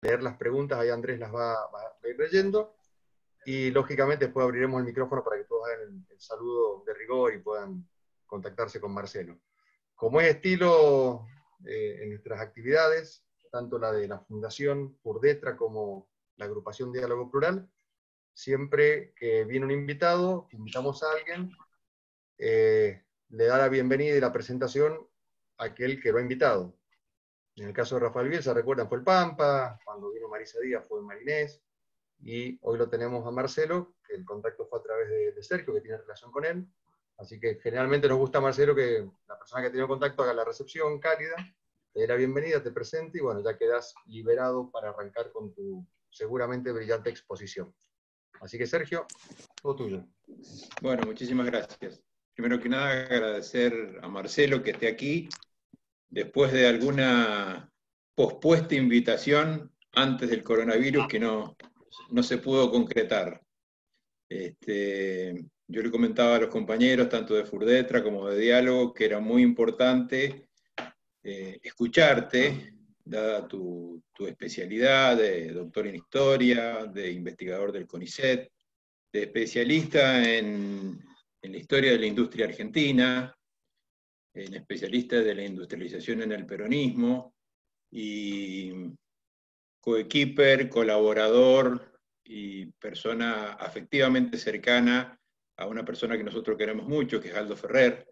leer las preguntas, ahí Andrés las va a ir leyendo, y lógicamente después abriremos el micrófono para que todos hagan el saludo de rigor y puedan contactarse con Marcelo. Como es estilo en nuestras actividades, tanto la de la Fundación Furdetra como la agrupación Diálogo Plural, siempre que viene un invitado, invitamos a alguien, le da la bienvenida y la presentación a aquel que lo ha invitado. En el caso de Rafael Bielsa, recuerdan, fue el Pampa, cuando vino Marisa Díaz fue Marinés, y hoy lo tenemos a Marcelo, que el contacto fue a través de Sergio, que tiene relación con él. Así que generalmente nos gusta, Marcelo, que la persona que ha tenido contacto haga la recepción cálida, te dé la bienvenida, te presente, y bueno, ya quedas liberado para arrancar con tu seguramente brillante exposición. Así que Sergio, todo tuyo. Bueno, muchísimas gracias. Primero que nada, agradecer a Marcelo que esté aquí, después de alguna pospuesta invitación antes del coronavirus que no se pudo concretar. Yo le comentaba a los compañeros, tanto de Furdetra como de Diálogo, que era muy importante escucharte, dada tu especialidad de doctor en historia, de investigador del CONICET, de especialista en la historia de la industria argentina, en especialista de la industrialización en el peronismo, y coequiper, colaborador y persona afectivamente cercana a una persona que nosotros queremos mucho, que es Aldo Ferrer.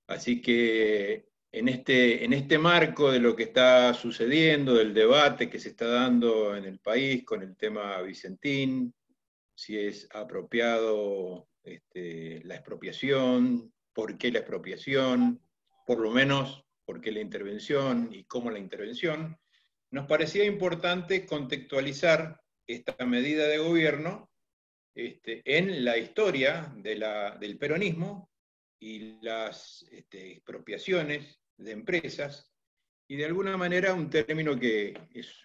Así que en este marco de lo que está sucediendo, del debate que se está dando en el país con el tema Vicentín, si es apropiado la expropiación, por qué la expropiación, por lo menos por qué la intervención y cómo la intervención, nos parecía importante contextualizar esta medida de gobierno en la historia del peronismo y las expropiaciones de empresas, y de alguna manera un término que es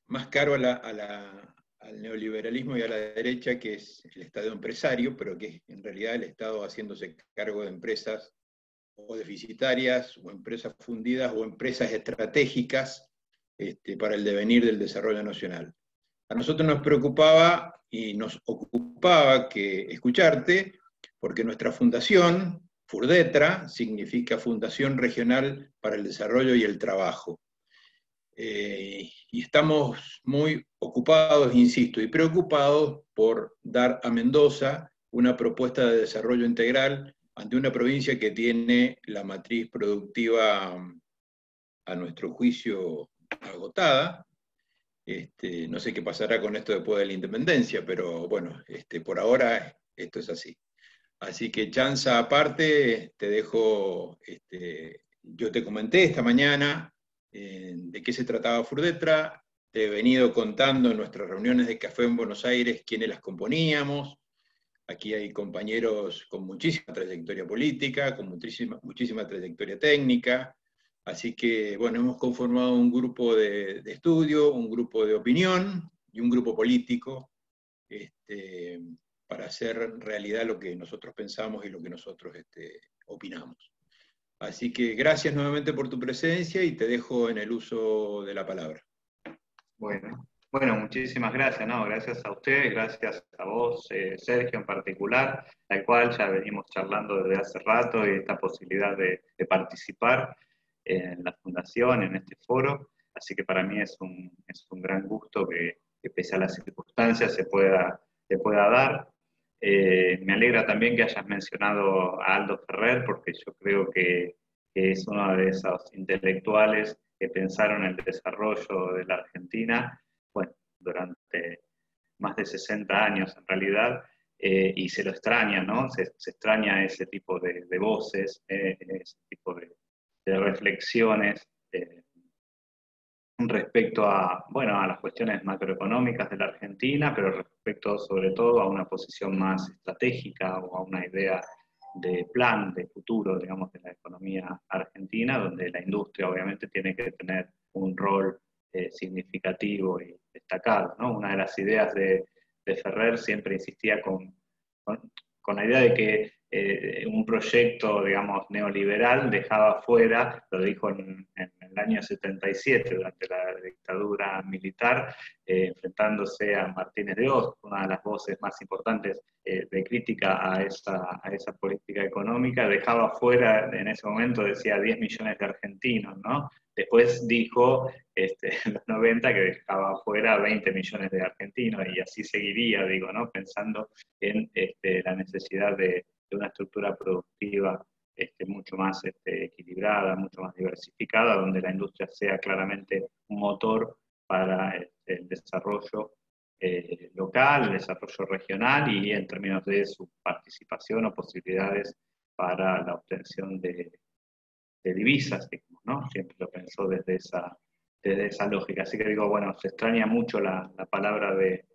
más caro al neoliberalismo y a la derecha, que es el Estado empresario, pero que es en realidad el Estado haciéndose cargo de empresas o deficitarias, o empresas fundidas, o empresas estratégicas para el devenir del desarrollo nacional. A nosotros nos preocupaba y nos ocupaba escucharte, porque nuestra fundación, Furdetra, significa Fundación Regional para el Desarrollo y el Trabajo. Y estamos muy ocupados, insisto, y preocupados por dar a Mendoza una propuesta de desarrollo integral ante una provincia que tiene la matriz productiva, a nuestro juicio, agotada. No sé qué pasará con esto después de la independencia, pero bueno, por ahora esto es así. Así que, chanza aparte, te dejo, yo te comenté esta mañana de qué se trataba Furdetra, te he venido contando en nuestras reuniones de café en Buenos Aires quiénes las componíamos. Aquí hay compañeros con muchísima trayectoria política, con muchísima trayectoria técnica. Así que, bueno, hemos conformado un grupo de estudio, un grupo de opinión y un grupo político para hacer realidad lo que nosotros pensamos y lo que nosotros opinamos. Así que gracias nuevamente por tu presencia y te dejo en el uso de la palabra. Bueno, muchísimas gracias, ¿no? Gracias a ustedes, gracias a vos, Sergio, en particular, al cual ya venimos charlando desde hace rato, y esta posibilidad de participar en la Fundación, en este foro. Así que para mí es un gran gusto que pese a las circunstancias se pueda dar. Me alegra también que hayas mencionado a Aldo Ferrer, porque yo creo que es uno de esos intelectuales que pensaron el desarrollo de la Argentina, bueno, durante más de 60 años en realidad, y se lo extraña, ¿no? Se extraña ese tipo de voces, ese tipo de reflexiones respecto a, bueno, a las cuestiones macroeconómicas de la Argentina, pero respecto sobre todo a una posición más estratégica o a una idea de plan, de futuro, digamos, de la economía argentina, donde la industria obviamente tiene que tener un rol significativo y destacado, ¿no? Una de las ideas de Ferrer siempre insistía con la idea de que un proyecto, digamos, neoliberal dejaba fuera, lo dijo en el año 77, durante la dictadura militar, enfrentándose a Martínez de Hoz, una de las voces más importantes de crítica a esa política económica, dejaba fuera, en ese momento decía 10 millones de argentinos, ¿no? Después dijo en los 90 que dejaba fuera 20 millones de argentinos, y así seguiría, digo, ¿no? Pensando en la necesidad de una estructura productiva mucho más equilibrada, mucho más diversificada, donde la industria sea claramente un motor para el desarrollo local, el desarrollo regional, y en términos de su participación o posibilidades para la obtención de divisas, digamos, ¿no? Siempre lo pensó desde esa lógica. Así que digo, bueno, se extraña mucho la palabra de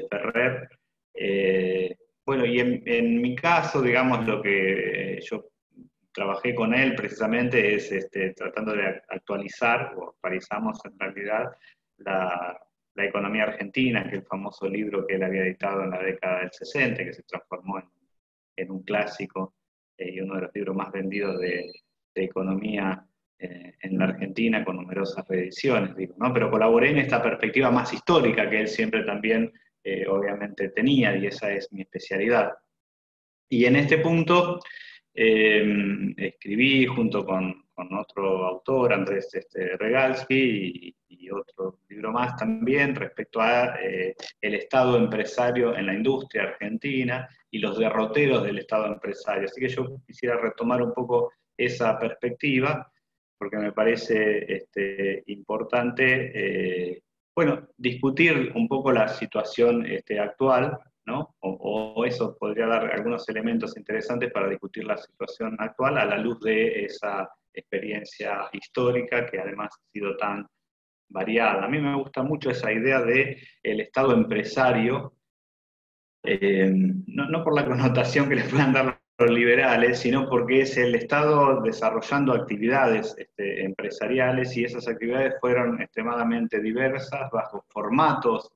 Ferrer. Bueno, y en mi caso, digamos, lo que yo trabajé con él precisamente es tratando de actualizar, o actualizamos en realidad, la economía argentina, que es el famoso libro que él había editado en la década del 60, que se transformó en un clásico y uno de los libros más vendidos de economía en la Argentina, con numerosas reediciones, digo, ¿no? Pero colaboré en esta perspectiva más histórica que él siempre también obviamente tenía, y esa es mi especialidad. Y en este punto escribí junto con otro autor, Andrés Regalsky, y otro libro más también respecto a el Estado empresario en la industria argentina y los derroteros del Estado empresario. Así que yo quisiera retomar un poco esa perspectiva, porque me parece importante, bueno, discutir un poco la situación actual, ¿no? O eso podría dar algunos elementos interesantes para discutir la situación actual a la luz de esa experiencia histórica que además ha sido tan variada. A mí me gusta mucho esa idea de el Estado empresario, no por la connotación que le puedan dar los liberales, sino porque es el Estado desarrollando actividades empresariales, y esas actividades fueron extremadamente diversas, bajo formatos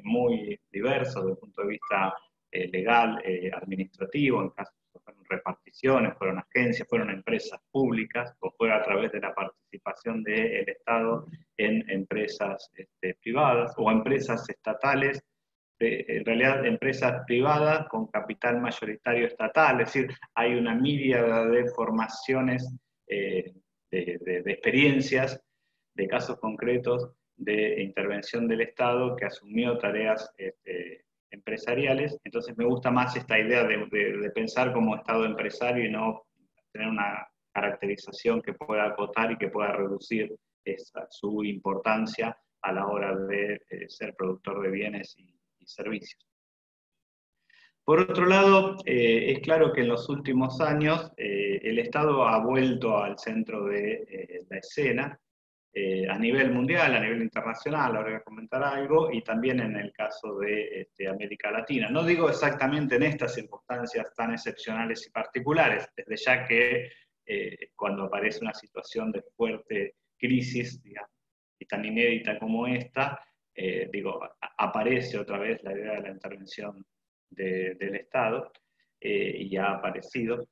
muy diversos desde el punto de vista legal, administrativo, en casos fueron reparticiones, fueron agencias, fueron empresas públicas, o fue a través de la participación del Estado en empresas privadas o empresas estatales, en realidad empresas privadas con capital mayoritario estatal. Es decir, hay una míriada de formaciones, de experiencias, de casos concretos de intervención del Estado que asumió tareas empresariales. Entonces me gusta más esta idea de pensar como Estado empresario y no tener una caracterización que pueda acotar y que pueda reducir su importancia a la hora de ser productor de bienes y servicios. Por otro lado, es claro que en los últimos años el Estado ha vuelto al centro de la escena, a nivel mundial, a nivel internacional, ahora voy a comentar algo, y también en el caso de América Latina. No digo exactamente en estas circunstancias tan excepcionales y particulares, desde ya que cuando aparece una situación de fuerte crisis, digamos, y tan inédita como esta, aparece otra vez la idea de la intervención del Estado, y ha aparecido.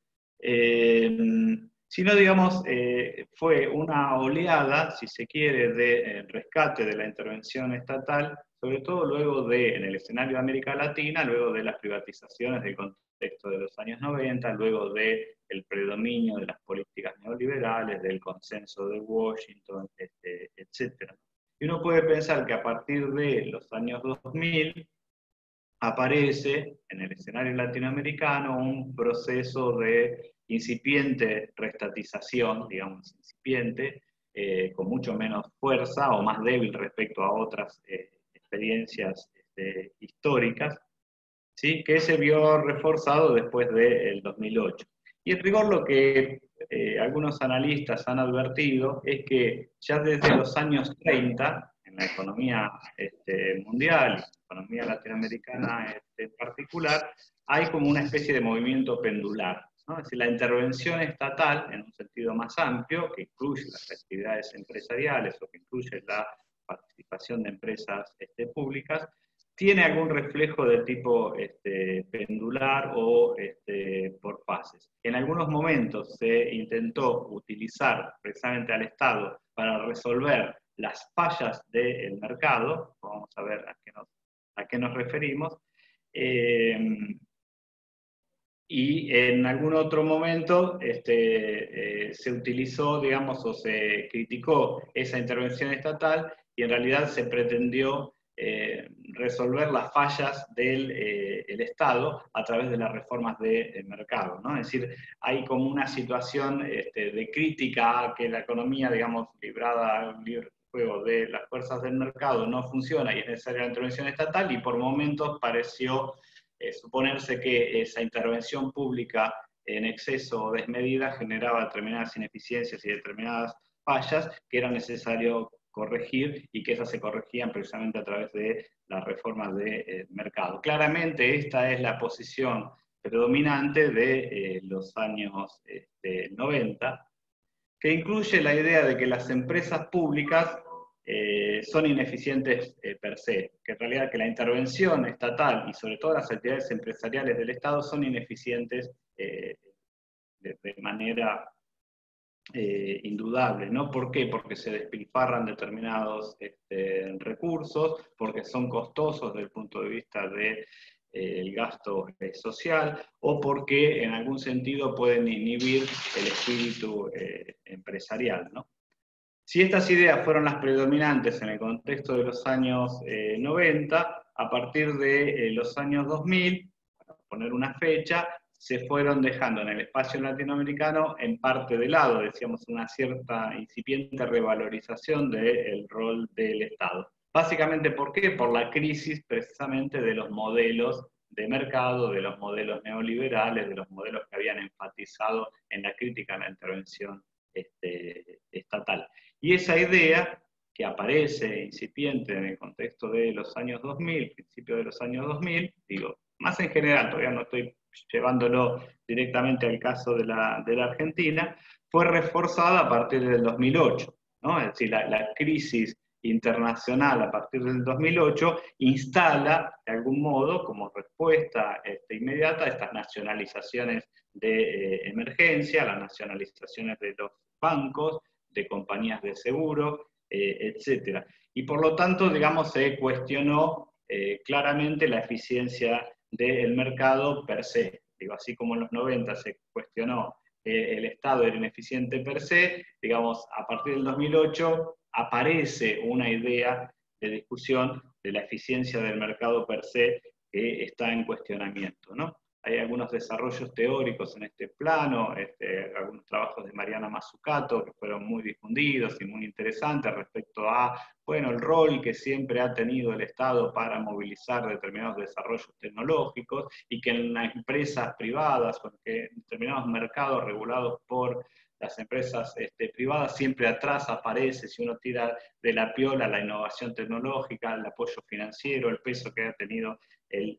Sino, digamos, fue una oleada, si se quiere, de rescate de la intervención estatal, sobre todo luego en el escenario de América Latina, luego de las privatizaciones del contexto de los años 90, luego del predominio de las políticas neoliberales, del consenso de Washington, etc. Y uno puede pensar que a partir de los años 2000 aparece en el escenario latinoamericano un proceso de incipiente reestatización, digamos incipiente, con mucho menos fuerza o más débil respecto a otras experiencias históricas, ¿sí? Que se vio reforzado después del 2008. Y en rigor lo que algunos analistas han advertido es que ya desde los años 30, en la economía mundial, y la economía latinoamericana en particular, hay como una especie de movimiento pendular, ¿no? Es decir, la intervención estatal, en un sentido más amplio, que incluye las actividades empresariales o que incluye la participación de empresas públicas, tiene algún reflejo de tipo pendular o por fases. En algunos momentos se intentó utilizar precisamente al Estado para resolver las fallas del mercado, vamos a ver a qué nos referimos, y en algún otro momento se utilizó, digamos, o se criticó esa intervención estatal y en realidad se pretendió resolver las fallas del el Estado a través de las reformas de mercado, ¿no? Es decir, hay como una situación de crítica a que la economía, digamos, librada al libre juego de las fuerzas del mercado no funciona y es necesaria la intervención estatal, y por momentos pareció suponerse que esa intervención pública en exceso o desmedida generaba determinadas ineficiencias y determinadas fallas que era necesario corregir y que esas se corregían precisamente a través de las reformas de mercado. Claramente esta es la posición predominante de los años 90, que incluye la idea de que las empresas públicas son ineficientes per se, que en realidad que la intervención estatal y sobre todo las actividades empresariales del Estado son ineficientes de manera indudable, ¿no? ¿Por qué? Porque se despilfarran determinados recursos, porque son costosos desde el punto de vista de el gasto social, o porque en algún sentido pueden inhibir el espíritu empresarial, ¿no? Si estas ideas fueron las predominantes en el contexto de los años 90, a partir de los años 2000, para poner una fecha, se fueron dejando en el espacio latinoamericano en parte de lado, decíamos, una cierta incipiente revalorización del rol del Estado. Básicamente, ¿por qué? Por la crisis precisamente de los modelos de mercado, de los modelos neoliberales, de los modelos que habían enfatizado en la crítica a la intervención estatal. Y esa idea que aparece incipiente en el contexto de los años 2000, principio de los años 2000, digo, más en general, todavía no estoy llevándolo directamente al caso de la Argentina, fue reforzada a partir del 2008, ¿no? Es decir, la crisis internacional a partir del 2008 instala, de algún modo, como respuesta inmediata, estas nacionalizaciones de emergencia, las nacionalizaciones de los bancos, de compañías de seguro, etc. Y por lo tanto, digamos, se cuestionó claramente la eficiencia del mercado per se. Digo, así como en los 90 se cuestionó el Estado era ineficiente per se, digamos, a partir del 2008 aparece una idea de discusión de la eficiencia del mercado per se que está en cuestionamiento, ¿no? Hay algunos desarrollos teóricos en este plano, algunos trabajos de Mariana Mazzucato que fueron muy difundidos y muy interesantes respecto a, bueno, el rol que siempre ha tenido el Estado para movilizar determinados desarrollos tecnológicos y que en las empresas privadas o en determinados mercados regulados por las empresas privadas siempre atrás aparece, si uno tira de la piola, la innovación tecnológica, el apoyo financiero, el peso que ha tenido el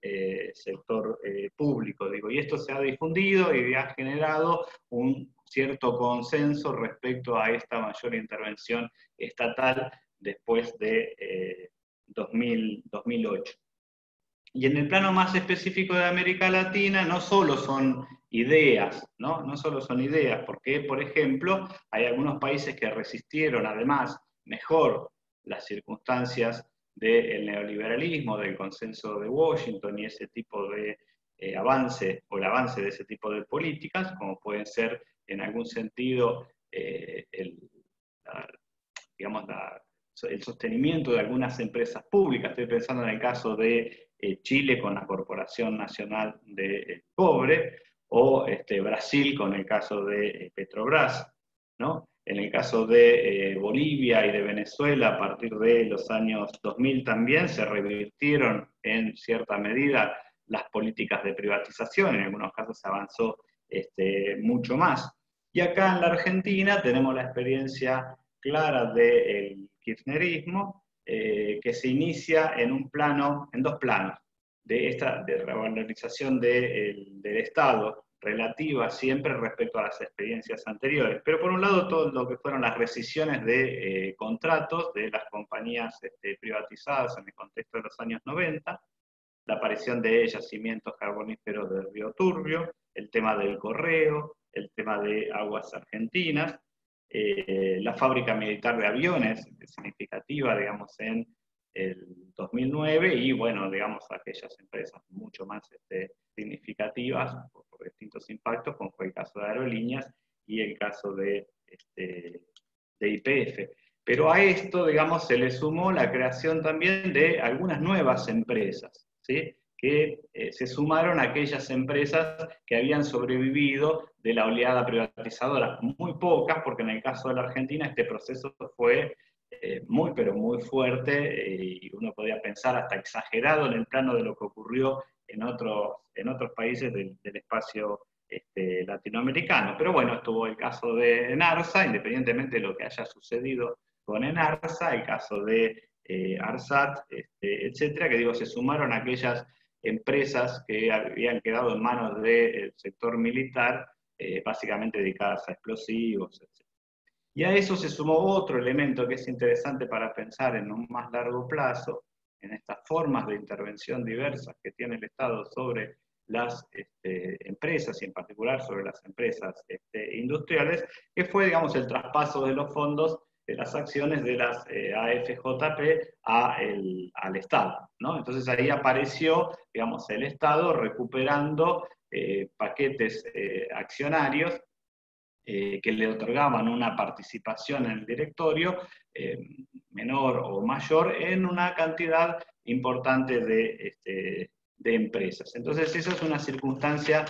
sector público, digo, y esto se ha difundido y ha generado un cierto consenso respecto a esta mayor intervención estatal después de 2008. Y en el plano más específico de América Latina, no solo son ideas, no solo son ideas, porque, por ejemplo, hay algunos países que resistieron además mejor las circunstancias del neoliberalismo, del consenso de Washington y ese tipo de avance, o el avance de ese tipo de políticas, como pueden ser en algún sentido el sostenimiento de algunas empresas públicas. Estoy pensando en el caso de Chile con la Corporación Nacional de Cobre, o Brasil con el caso de Petrobras, ¿no? En el caso de Bolivia y de Venezuela, a partir de los años 2000 también se revirtieron en cierta medida las políticas de privatización, en algunos casos se avanzó mucho más. Y acá en la Argentina tenemos la experiencia clara del kirchnerismo, que se inicia en dos planos, de revalorización del Estado, relativa siempre respecto a las experiencias anteriores. Pero por un lado, todo lo que fueron las rescisiones de contratos de las compañías privatizadas en el contexto de los años 90, la aparición de yacimientos carboníferos del río Turbio, el tema del correo, el tema de aguas argentinas, la fábrica militar de aviones, significativa, digamos, en el 2009, y bueno, digamos, aquellas empresas mucho más significativas por distintos impactos, como fue el caso de aerolíneas y el caso de YPF. Pero a esto, digamos, se le sumó la creación también de algunas nuevas empresas, ¿sí? Que se sumaron a aquellas empresas que habían sobrevivido de la oleada privatizadora. Muy pocas, porque en el caso de la Argentina este proceso fue muy, pero muy fuerte, y uno podía pensar hasta exagerado en el plano de lo que ocurrió en otros países del espacio latinoamericano. Pero bueno, estuvo el caso de Enarsa, independientemente de lo que haya sucedido con Enarsa, el caso de Arsat, etcétera, que digo, se sumaron a aquellas empresas que habían quedado en manos del sector militar, básicamente dedicadas a explosivos, etc. Y a eso se sumó otro elemento que es interesante para pensar en un más largo plazo, en estas formas de intervención diversas que tiene el Estado sobre las empresas, y en particular sobre las empresas industriales, que fue, digamos, el traspaso de los fondos de las acciones de las AFJP al Estado, ¿no? Entonces ahí apareció, digamos, el Estado recuperando paquetes accionarios que le otorgaban una participación en el directorio, menor o mayor, en una cantidad importante de empresas. Entonces esa es una circunstancia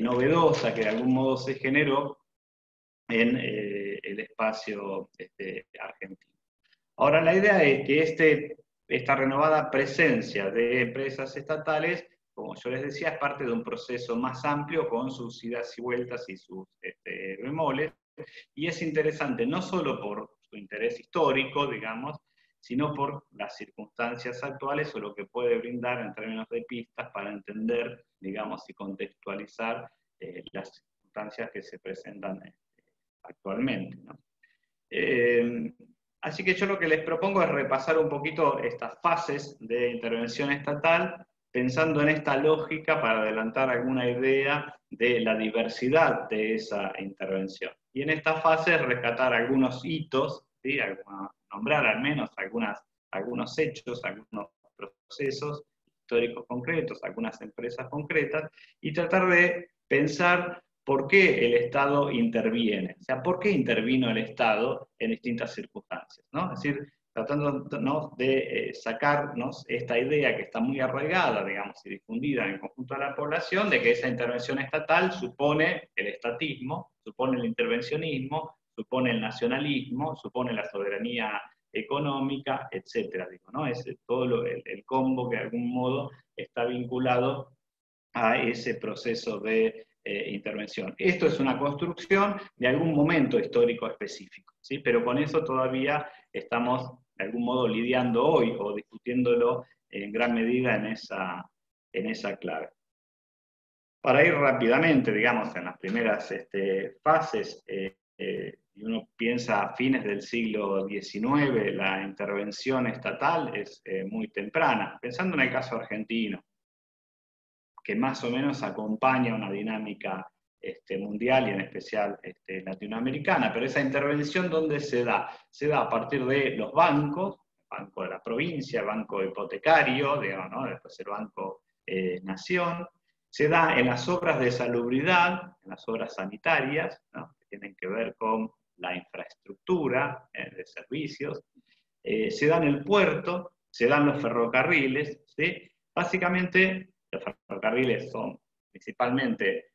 novedosa que de algún modo se generó en el espacio argentino. Ahora, la idea es que esta renovada presencia de empresas estatales, como yo les decía, es parte de un proceso más amplio con sus idas y vueltas y sus bemoles, y es interesante no solo por su interés histórico, digamos, sino por las circunstancias actuales o lo que puede brindar en términos de pistas para entender, digamos, y contextualizar las circunstancias que se presentan actualmente, ¿no? Así que yo lo que les propongo es repasar un poquito estas fases de intervención estatal, pensando en esta lógica para adelantar alguna idea de la diversidad de esa intervención. Y en esta fase rescatar algunos hitos, ¿sí? Nombrar al menos algunos hechos, algunos procesos históricos concretos, algunas empresas concretas, y tratar de pensar ¿por qué el Estado interviene? O sea, ¿por qué intervino el Estado en distintas circunstancias? ¿No? Es decir, tratándonos de sacarnos esta idea que está muy arraigada, digamos, y difundida en el conjunto de la población, de que esa intervención estatal supone el estatismo, supone el intervencionismo, supone el nacionalismo, supone la soberanía económica, etcétera, digo, ¿no? Es todo el combo que de algún modo está vinculado a ese proceso de intervención. Esto es una construcción de algún momento histórico específico, ¿sí? Pero con eso todavía estamos de algún modo lidiando hoy o discutiéndolo en gran medida en esa clave. Para ir rápidamente, digamos, en las primeras fases, y uno piensa a fines del siglo XIX, la intervención estatal es muy temprana. Pensando en el caso argentino, que más o menos acompaña una dinámica mundial y en especial latinoamericana, pero esa intervención ¿dónde se da? Se da a partir de los bancos, el Banco de la Provincia, el Banco Hipotecario, digamos, ¿no? Después el Banco Nación, se da en las obras de salubridad, en las obras sanitarias, ¿no? Que tienen que ver con la infraestructura de servicios, se da en el puerto, se dan los ferrocarriles, ¿sí? Básicamente los ferrocarriles son principalmente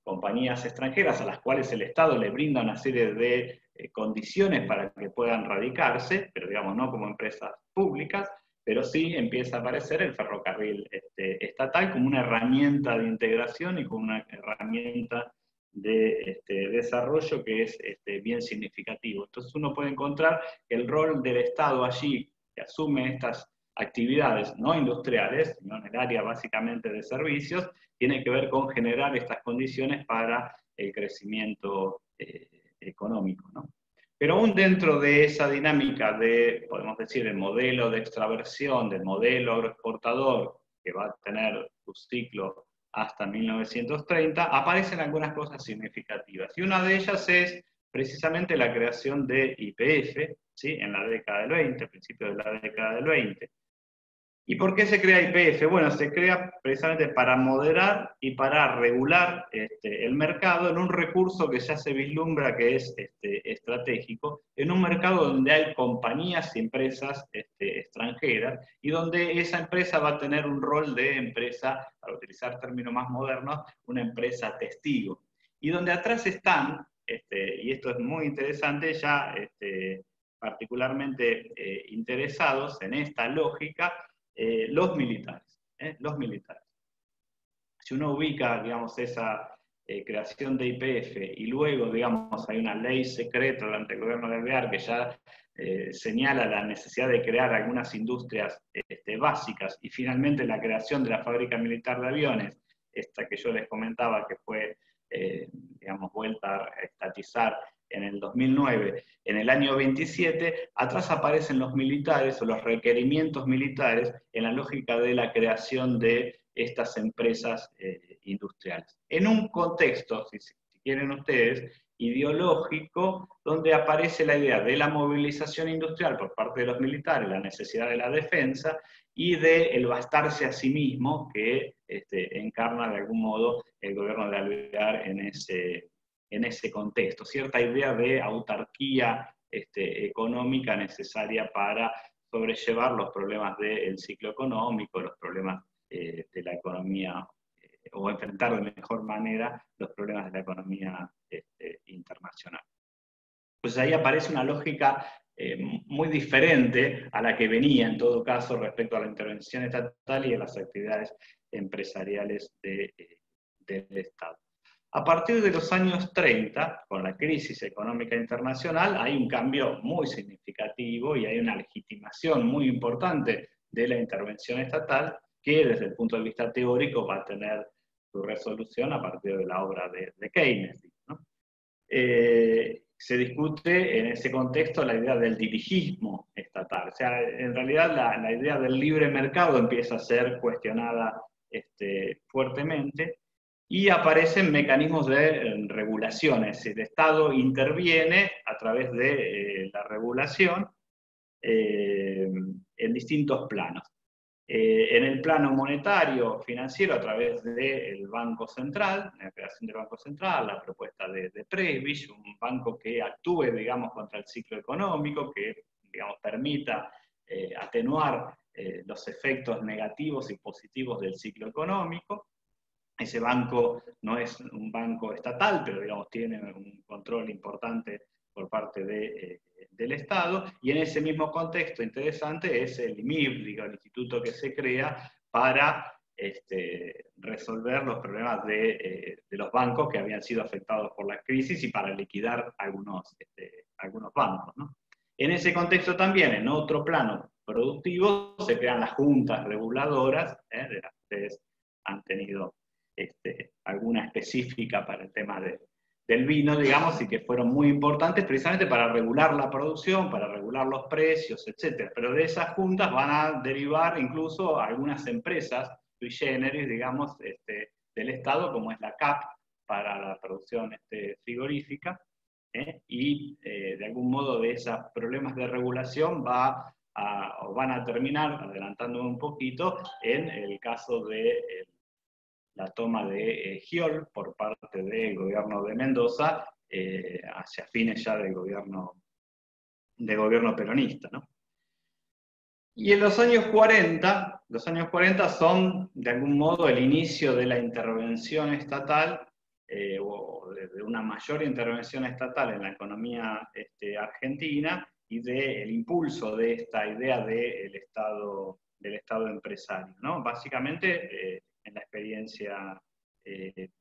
compañías extranjeras a las cuales el Estado les brinda una serie de condiciones para que puedan radicarse, pero digamos no como empresas públicas, pero sí empieza a aparecer el ferrocarril estatal como una herramienta de integración y como una herramienta de desarrollo que es bien significativo. Entonces uno puede encontrar que el rol del Estado allí, que asume estas actividades no industriales, sino en el área básicamente de servicios, tiene que ver con generar estas condiciones para el crecimiento económico, ¿no? Pero aún dentro de esa dinámica de, podemos decir, el modelo de extraversión, del modelo agroexportador, que va a tener su ciclo hasta 1930, aparecen algunas cosas significativas. Y una de ellas es precisamente la creación de YPF, ¿sí? En la década del 20, principio de la década del 20. ¿Y por qué se crea YPF? Bueno, se crea precisamente para moderar y para regular el mercado en un recurso que ya se vislumbra que es estratégico, en un mercado donde hay compañías y empresas extranjeras, y donde esa empresa va a tener un rol de empresa, para utilizar términos más modernos, una empresa testigo. Y donde atrás están, y esto es muy interesante, ya particularmente interesados en esta lógica, los militares, los militares. Si uno ubica, digamos, esa creación de YPF y luego, digamos, hay una ley secreta durante el gobierno de Alvear que ya señala la necesidad de crear algunas industrias básicas, y finalmente la creación de la fábrica militar de aviones, esta que yo les comentaba que fue, digamos, vuelta a estatizar en el 2009, en el año 27, atrás aparecen los militares o los requerimientos militares en la lógica de la creación de estas empresas industriales. En un contexto, si quieren ustedes, ideológico, donde aparece la idea de la movilización industrial por parte de los militares, la necesidad de la defensa y del bastarse a sí mismo que encarna de algún modo el gobierno de Alvear en ese contexto, cierta idea de autarquía económica necesaria para sobrellevar los problemas del ciclo económico, los problemas de la economía, o enfrentar de mejor manera los problemas de la economía internacional. Pues ahí aparece una lógica muy diferente a la que venía, en todo caso, respecto a la intervención estatal y a las actividades empresariales del Estado. A partir de los años 30, con la crisis económica internacional, hay un cambio muy significativo y hay una legitimación muy importante de la intervención estatal que desde el punto de vista teórico va a tener su resolución a partir de la obra de Keynes, ¿no? Se discute en ese contexto la idea del dirigismo estatal. O sea, en realidad la idea del libre mercado empieza a ser cuestionada fuertemente, y aparecen mecanismos de regulación. Es decir, el Estado interviene a través de la regulación en distintos planos. En el plano monetario, financiero, a través del Banco Central, la creación del Banco Central, la propuesta de Presbich, un banco que actúe, digamos, contra el ciclo económico, que, digamos, permita atenuar los efectos negativos y positivos del ciclo económico. Ese banco no es un banco estatal, pero, digamos, tiene un control importante por parte del Estado, y en ese mismo contexto interesante es el IMIB, digo, el instituto que se crea para resolver los problemas de los bancos que habían sido afectados por la crisis y para liquidar algunos bancos, ¿no? En ese contexto también, en otro plano productivo, se crean las juntas reguladoras, de las que ustedes han tenido alguna específica para el tema del vino, digamos, y que fueron muy importantes precisamente para regular la producción, para regular los precios, etc. Pero de esas juntas van a derivar incluso algunas empresas sui generis, digamos, del Estado, como es la CAP para la producción frigorífica, y de algún modo de esos problemas de regulación van a terminar, adelantándome un poquito, en el caso de la toma de Giol por parte del gobierno de Mendoza hacia fines ya del gobierno peronista, ¿no? Y en los años 40 son de algún modo el inicio de la intervención estatal, o de una mayor intervención estatal en la economía argentina, y del impulso de esta idea del Estado empresario, ¿no? Básicamente en la experiencia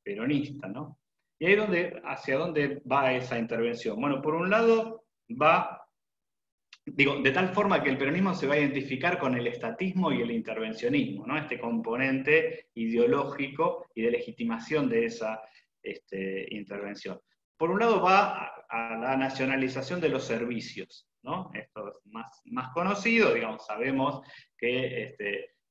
peronista, ¿no? Y ahí hacia dónde va esa intervención. Bueno, por un lado va, de tal forma que el peronismo se va a identificar con el estatismo y el intervencionismo, ¿no? Este componente ideológico y de legitimación de esa intervención. Por un lado va a la nacionalización de los servicios, ¿no? Esto es más conocido, digamos, sabemos que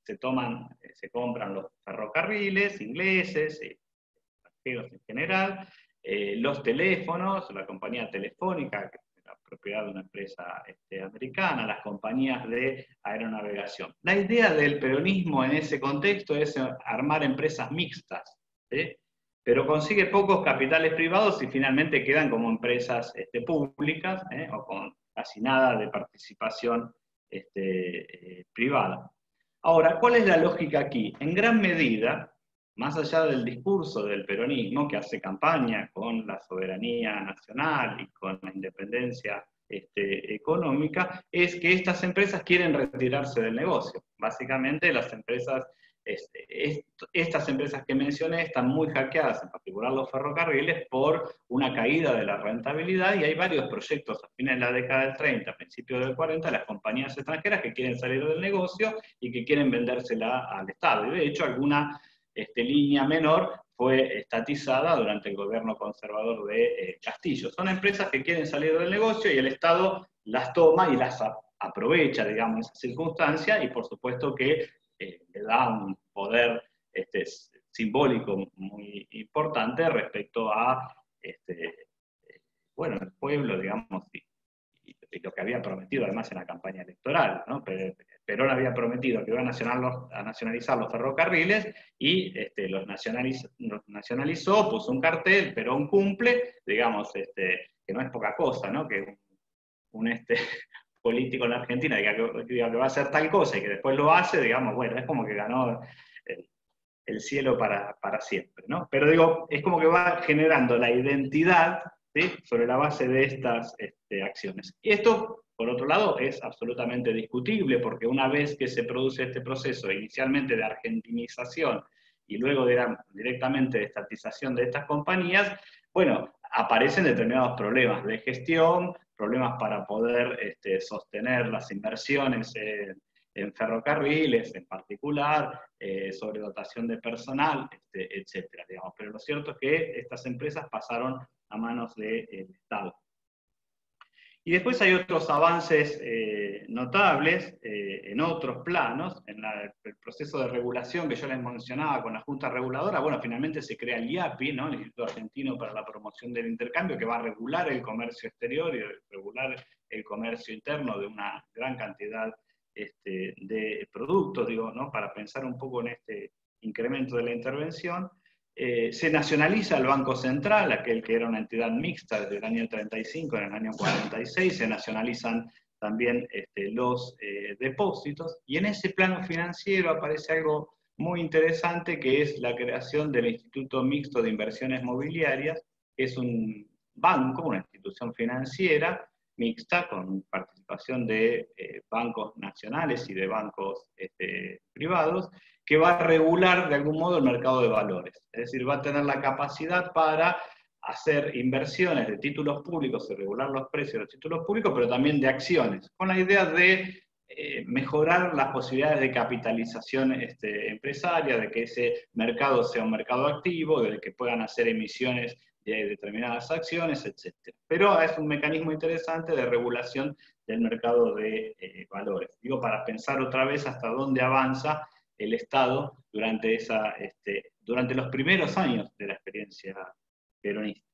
se compran los ferrocarriles ingleses, extranjeros en general, los teléfonos, la compañía telefónica, que es la propiedad de una empresa americana, las compañías de aeronavegación. La idea del peronismo en ese contexto es armar empresas mixtas, ¿sí? Pero consigue pocos capitales privados y finalmente quedan como empresas públicas, o con casi nada de participación privada. Ahora, ¿cuál es la lógica aquí? En gran medida, más allá del discurso del peronismo, que hace campaña con la soberanía nacional y con la independencia económica, es que estas empresas quieren retirarse del negocio. Básicamente, las empresas, estas empresas que mencioné están muy hackeadas, en particular los ferrocarriles, por una caída de la rentabilidad, y hay varios proyectos a fines de la década del 30, a principios del 40, las compañías extranjeras que quieren salir del negocio y que quieren vendérsela al Estado. Y de hecho, alguna línea menor fue estatizada durante el gobierno conservador de Castillo. Son empresas que quieren salir del negocio y el Estado las toma y las aprovecha, digamos, en esa circunstancia, y por supuesto que le da un poder simbólico muy importante respecto a bueno, el pueblo, digamos, y lo que había prometido además en la campaña electoral, ¿no? Perón había prometido que iba a nacionalizar los ferrocarriles y los nacionalizó, puso un cartel, Perón cumple, digamos, que no es poca cosa, ¿no? Que un político en la Argentina diga que va a hacer tal cosa y que después lo hace, digamos, bueno, es como que ganó el cielo para siempre, ¿no? Pero digo, es como que va generando la identidad, ¿sí?, sobre la base de estas acciones. Y esto, por otro lado, es absolutamente discutible, porque una vez que se produce este proceso, inicialmente de argentinización y luego directamente de estatización de estas compañías, bueno, aparecen determinados problemas de gestión, problemas para poder sostener las inversiones en ferrocarriles en particular, sobredotación de personal, etcétera, digamos. Pero lo cierto es que estas empresas pasaron a manos del Estado. Y después hay otros avances notables en otros planos, en el proceso de regulación que yo les mencionaba con la Junta Reguladora. Bueno, finalmente se crea el IAPI, ¿no?, el Instituto Argentino para la Promoción del Intercambio, que va a regular el comercio exterior y regular el comercio interno de una gran cantidad de productos, digo, ¿no?, para pensar un poco en este incremento de la intervención. Se nacionaliza el Banco Central, aquel que era una entidad mixta desde el año 35, en el año 46, se nacionalizan también los depósitos, y en ese plano financiero aparece algo muy interesante, que es la creación del Instituto Mixto de Inversiones Mobiliarias, que es un banco, una institución financiera mixta, con participación de bancos nacionales y de bancos privados, que va a regular de algún modo el mercado de valores. Es decir, va a tener la capacidad para hacer inversiones de títulos públicos y regular los precios de los títulos públicos, pero también de acciones, con la idea de mejorar las posibilidades de capitalización empresaria, de que ese mercado sea un mercado activo, de que puedan hacer emisiones de determinadas acciones, etc. Pero es un mecanismo interesante de regulación del mercado de valores. Digo, para pensar otra vez hasta dónde avanza el Estado durante los primeros años de la experiencia peronista.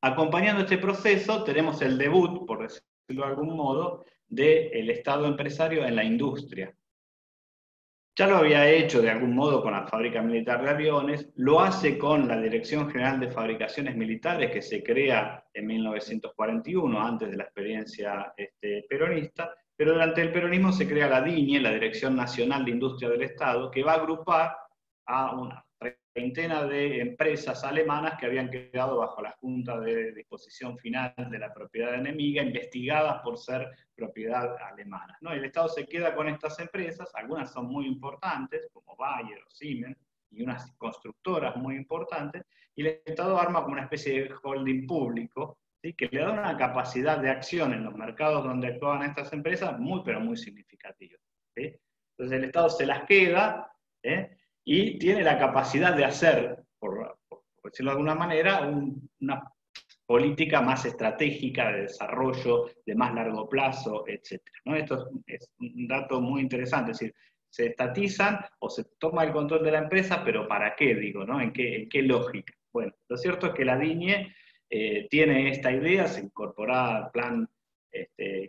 Acompañando este proceso, tenemos el debut, por decirlo de algún modo, del Estado empresario en la industria. Ya lo había hecho de algún modo con la Fábrica Militar de Aviones, lo hace con la Dirección General de Fabricaciones Militares, que se crea en 1941, antes de la experiencia peronista, pero durante el peronismo se crea la DINIE, la Dirección Nacional de Industria del Estado, que va a agrupar a una treintena de empresas alemanas que habían quedado bajo la Junta de Disposición Final de la Propiedad Enemiga, investigadas por ser propiedad alemana, ¿no? El Estado se queda con estas empresas, algunas son muy importantes, como Bayer o Siemens, y unas constructoras muy importantes, y el Estado arma como una especie de holding público, ¿sí?, que le da una capacidad de acción en los mercados donde actuaban estas empresas muy, pero muy significativa, ¿sí? Entonces el Estado se las queda, y tiene la capacidad de hacer, por decirlo de alguna manera, una política más estratégica de desarrollo de más largo plazo, etc., ¿no? Esto es un dato muy interesante, es decir, se estatizan o se toma el control de la empresa, pero ¿para qué, digo, no? ¿En qué lógica? Bueno, lo cierto es que la DINIE tiene esta idea, se incorpora al plan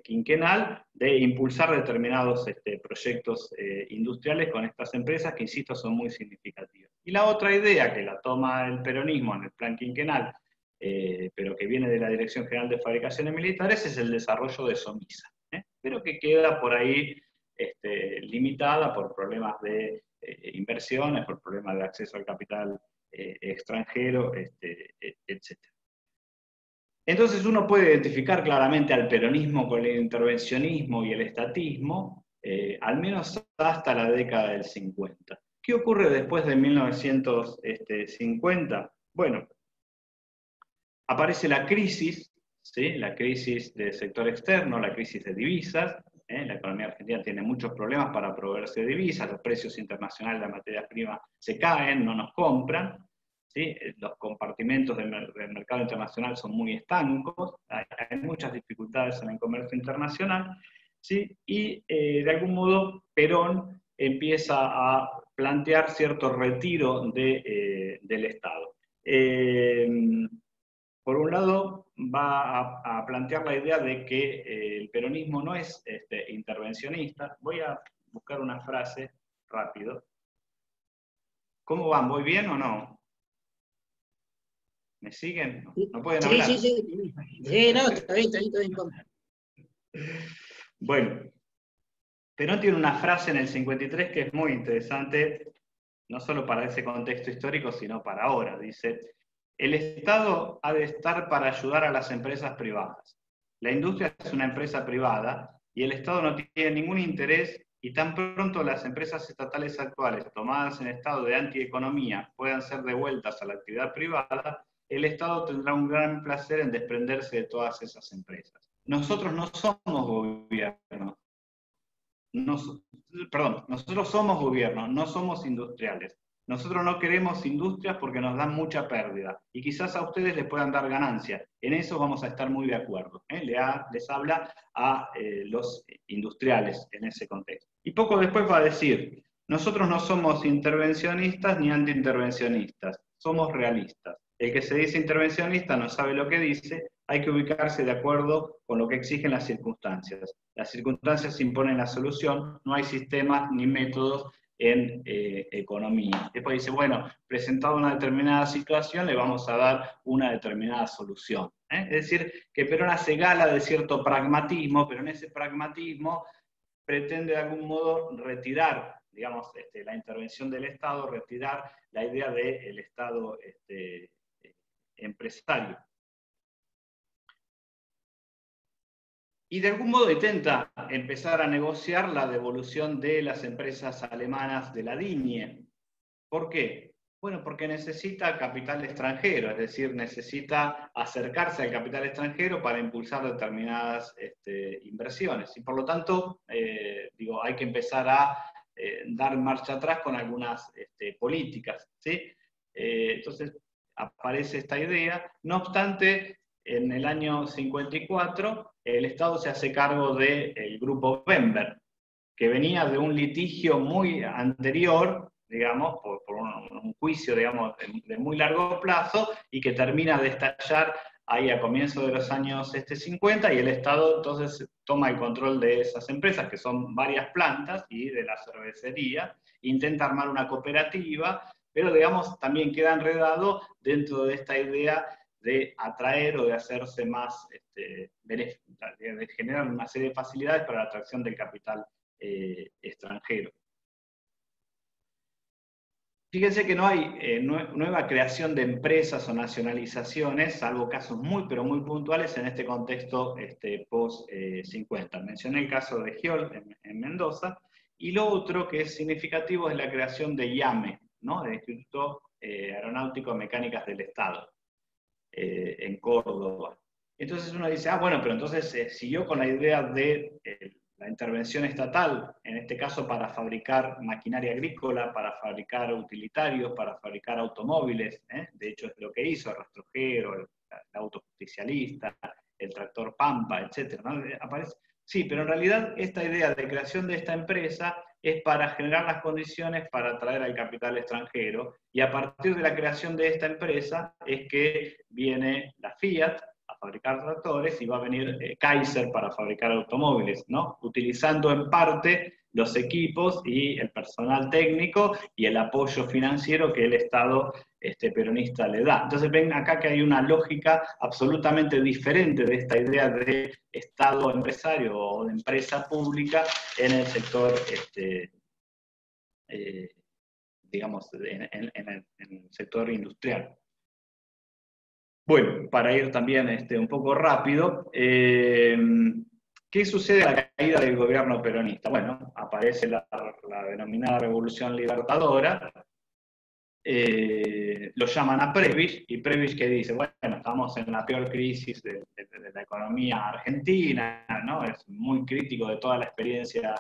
quinquenal, de impulsar determinados proyectos industriales con estas empresas que, insisto, son muy significativas. Y la otra idea que la toma el peronismo en el plan quinquenal, pero que viene de la Dirección General de Fabricaciones Militares, es el desarrollo de SOMISA, pero que queda por ahí limitada por problemas de inversiones, por problemas de acceso al capital extranjero, etc. Entonces uno puede identificar claramente al peronismo con el intervencionismo y el estatismo, al menos hasta la década del 50. ¿Qué ocurre después de 1950? Bueno, aparece la crisis, ¿sí? La crisis del sector externo, la crisis de divisas. La economía argentina tiene muchos problemas para proveerse de divisas, los precios internacionales de la materia prima se caen, no nos compran. ¿Sí? Los compartimentos del mercado internacional son muy estancos, hay muchas dificultades en el comercio internacional, ¿sí? Y de algún modo Perón empieza a plantear cierto retiro del Estado. Por un lado, va a plantear la idea de que el peronismo no es intervencionista. Voy a buscar una frase rápido. ¿Cómo van? ¿Voy bien o no? ¿Me siguen? ¿No pueden hablar? Sí. Sí, no, está bien, todo bien. Bueno, Perón tiene una frase en el 53 que es muy interesante, no solo para ese contexto histórico, sino para ahora. Dice, el Estado ha de estar para ayudar a las empresas privadas. La industria es una empresa privada y el Estado no tiene ningún interés, y tan pronto las empresas estatales actuales, tomadas en estado de antieconomía, puedan ser devueltas a la actividad privada, el Estado tendrá un gran placer en desprenderse de todas esas empresas. Nosotros no somos gobierno. Nosotros somos gobierno, no somos industriales. Nosotros no queremos industrias porque nos dan mucha pérdida, y quizás a ustedes les puedan dar ganancia. En eso vamos a estar muy de acuerdo. Les habla a los industriales en ese contexto. Y poco después va a decir, nosotros no somos intervencionistas ni antiintervencionistas, somos realistas. El que se dice intervencionista no sabe lo que dice, hay que ubicarse de acuerdo con lo que exigen las circunstancias. Las circunstancias imponen la solución, no hay sistemas ni métodos en economía. Después dice, bueno, presentado una determinada situación, le vamos a dar una determinada solución. Es decir, que Perón hace gala de cierto pragmatismo, pero en ese pragmatismo pretende de algún modo retirar, digamos, la intervención del Estado, retirar la idea del Estado empresario. Y de algún modo intenta empezar a negociar la devolución de las empresas alemanas de la DINIE. ¿Por qué? Bueno, porque necesita capital extranjero, es decir, necesita acercarse al capital extranjero para impulsar determinadas inversiones. Y por lo tanto, hay que empezar a dar marcha atrás con algunas políticas, ¿sí? Entonces aparece esta idea. No obstante, en el año 54, el Estado se hace cargo del grupo Bember, que venía de un litigio muy anterior, digamos, por un juicio, digamos, de muy largo plazo, y que termina de estallar ahí a comienzos de los años 50, y el Estado entonces toma el control de esas empresas, que son varias plantas, y de la cervecería, intenta armar una cooperativa, pero digamos también queda enredado dentro de esta idea de atraer o de hacerse más, de generar una serie de facilidades para la atracción del capital extranjero. Fíjense que no hay nueva creación de empresas o nacionalizaciones, salvo casos muy, pero muy puntuales en este contexto post-50. Mencioné el caso de Giol en Mendoza, y lo otro que es significativo es la creación de IAME, ¿no? El Instituto Aeronáutico Mecánicas del Estado, en Córdoba. Entonces uno dice, bueno, pero entonces siguió con la idea de la intervención estatal, en este caso para fabricar maquinaria agrícola, para fabricar utilitarios, para fabricar automóviles, de hecho es lo que hizo el rastrojero, el auto justicialista, el tractor Pampa, etc. ¿no? Aparece. Sí, pero en realidad esta idea de creación de esta empresa es para generar las condiciones para atraer al capital extranjero, y a partir de la creación de esta empresa es que viene la Fiat a fabricar tractores y va a venir Kaiser para fabricar automóviles, ¿no? Utilizando en parte los equipos y el personal técnico y el apoyo financiero que el Estado peronista le da. Entonces ven acá que hay una lógica absolutamente diferente de esta idea de Estado empresario o de empresa pública en el sector, digamos, en el sector industrial. Bueno, para ir también un poco rápido, ¿qué sucede a la caída del gobierno peronista? Bueno, aparece la denominada Revolución Libertadora, lo llaman a Prebisch, y Prebisch que dice, bueno, estamos en la peor crisis de la economía argentina, ¿no? Es muy crítico de toda la experiencia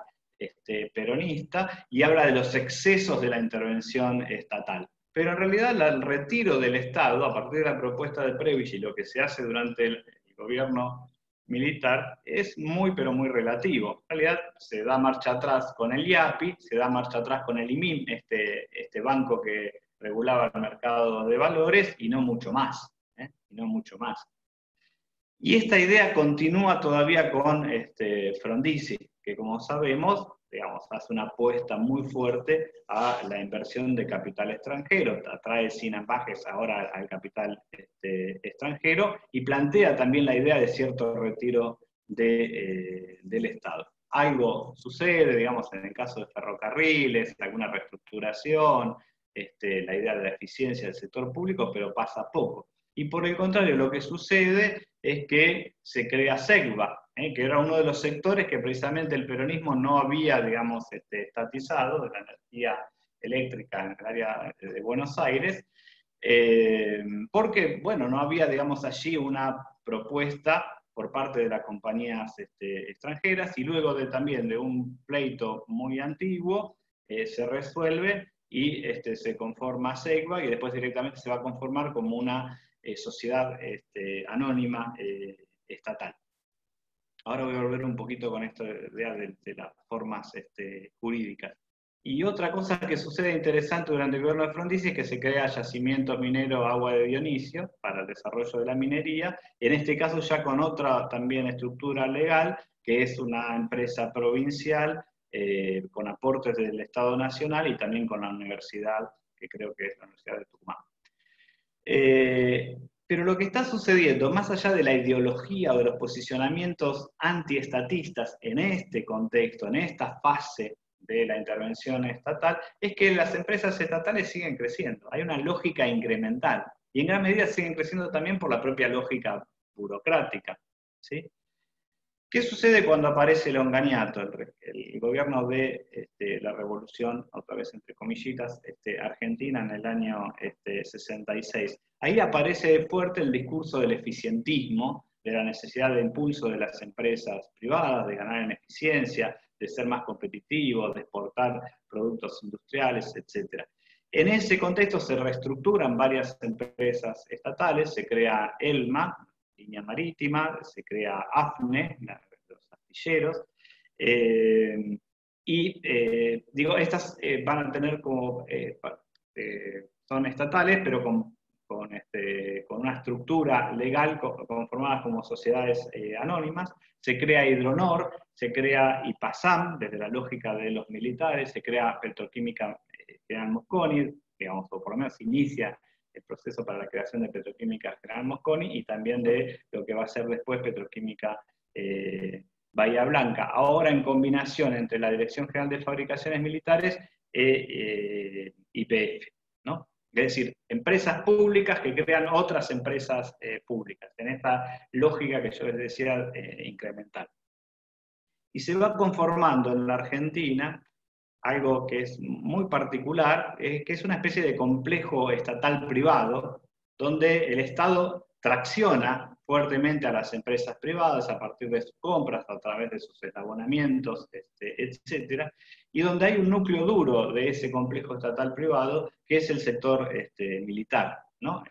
peronista, y habla de los excesos de la intervención estatal. Pero en realidad el retiro del Estado, a partir de la propuesta de Prebisch y lo que se hace durante el gobierno militar, es muy, pero muy relativo. En realidad se da marcha atrás con el IAPI, se da marcha atrás con el IMIM, este banco que regulaba el mercado de valores, y no mucho más. Y no mucho más. Y esta idea continúa todavía con Frondizi, que como sabemos, digamos, hace una apuesta muy fuerte a la inversión de capital extranjero, atrae sin ambajes ahora al capital extranjero, y plantea también la idea de cierto retiro del Estado. Algo sucede, digamos, en el caso de ferrocarriles, alguna reestructuración, la idea de la eficiencia del sector público, pero pasa poco. Y por el contrario, lo que sucede es que se crea SEGBA, que era uno de los sectores que precisamente el peronismo no había, digamos, estatizado, de la energía eléctrica en el área de Buenos Aires, porque, bueno, no había, digamos, allí una propuesta por parte de las compañías extranjeras, y luego también de un pleito muy antiguo, se resuelve y se conforma SEGBA, y después directamente se va a conformar como una sociedad anónima estatal. Ahora voy a volver un poquito con esto de las formas jurídicas. Y otra cosa que sucede interesante durante el gobierno de Frondizi es que se crea yacimientos mineros Agua de Dionisio para el desarrollo de la minería, en este caso ya con otra también estructura legal, que es una empresa provincial con aportes del Estado Nacional y también con la universidad, que creo que es la Universidad de Tucumán. Pero lo que está sucediendo, más allá de la ideología o de los posicionamientos antiestatistas en este contexto, en esta fase de la intervención estatal, es que las empresas estatales siguen creciendo. Hay una lógica incremental, y en gran medida siguen creciendo también por la propia lógica burocrática, ¿sí? ¿Qué sucede cuando aparece Longaniato, el gobierno de la revolución, otra vez entre comillitas, argentina en el año 66? Ahí aparece fuerte el discurso del eficientismo, de la necesidad de impulso de las empresas privadas, de ganar en eficiencia, de ser más competitivos, de exportar productos industriales, etc. En ese contexto se reestructuran varias empresas estatales, se crea ELMA, línea marítima, se crea AFNE, los astilleros, digo, estas van a tener como, son estatales, pero con una estructura legal conformada como sociedades anónimas. Se crea Hidronor, se crea IPASAM, desde la lógica de los militares, se crea Petroquímica General Mosconi, digamos, o por lo menos inicia el proceso para la creación de Petroquímica General Mosconi, y también de lo que va a ser después Petroquímica Bahía Blanca, ahora en combinación entre la Dirección General de Fabricaciones Militares e YPF, ¿no? Es decir, empresas públicas que crean otras empresas públicas, en esta lógica que yo les decía incremental. Y se va conformando en la Argentina algo que es muy particular, que es una especie de complejo estatal-privado, donde el Estado tracciona fuertemente a las empresas privadas a partir de sus compras, a través de sus abonamientos, etc., y donde hay un núcleo duro de ese complejo estatal-privado, que es el sector militar, ¿no?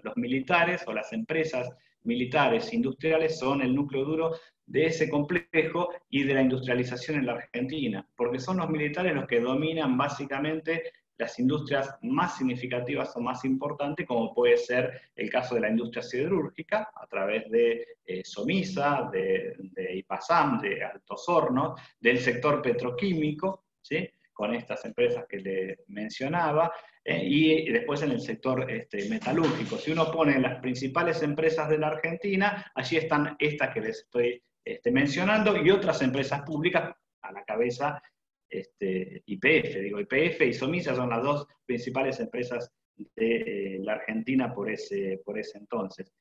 Los militares o las empresas militares industriales son el núcleo duro de ese complejo y de la industrialización en la Argentina, porque son los militares los que dominan básicamente las industrias más significativas o más importantes, como puede ser el caso de la industria siderúrgica, a través de Somisa, de IPASAM, de Altos Hornos, del sector petroquímico, ¿sí?, con estas empresas que le mencionaba, y después en el sector metalúrgico. Si uno pone las principales empresas de la Argentina, allí están estas que les estoy mencionando, y otras empresas públicas a la cabeza. YPF y Somisa son las dos principales empresas de la Argentina por ese entonces.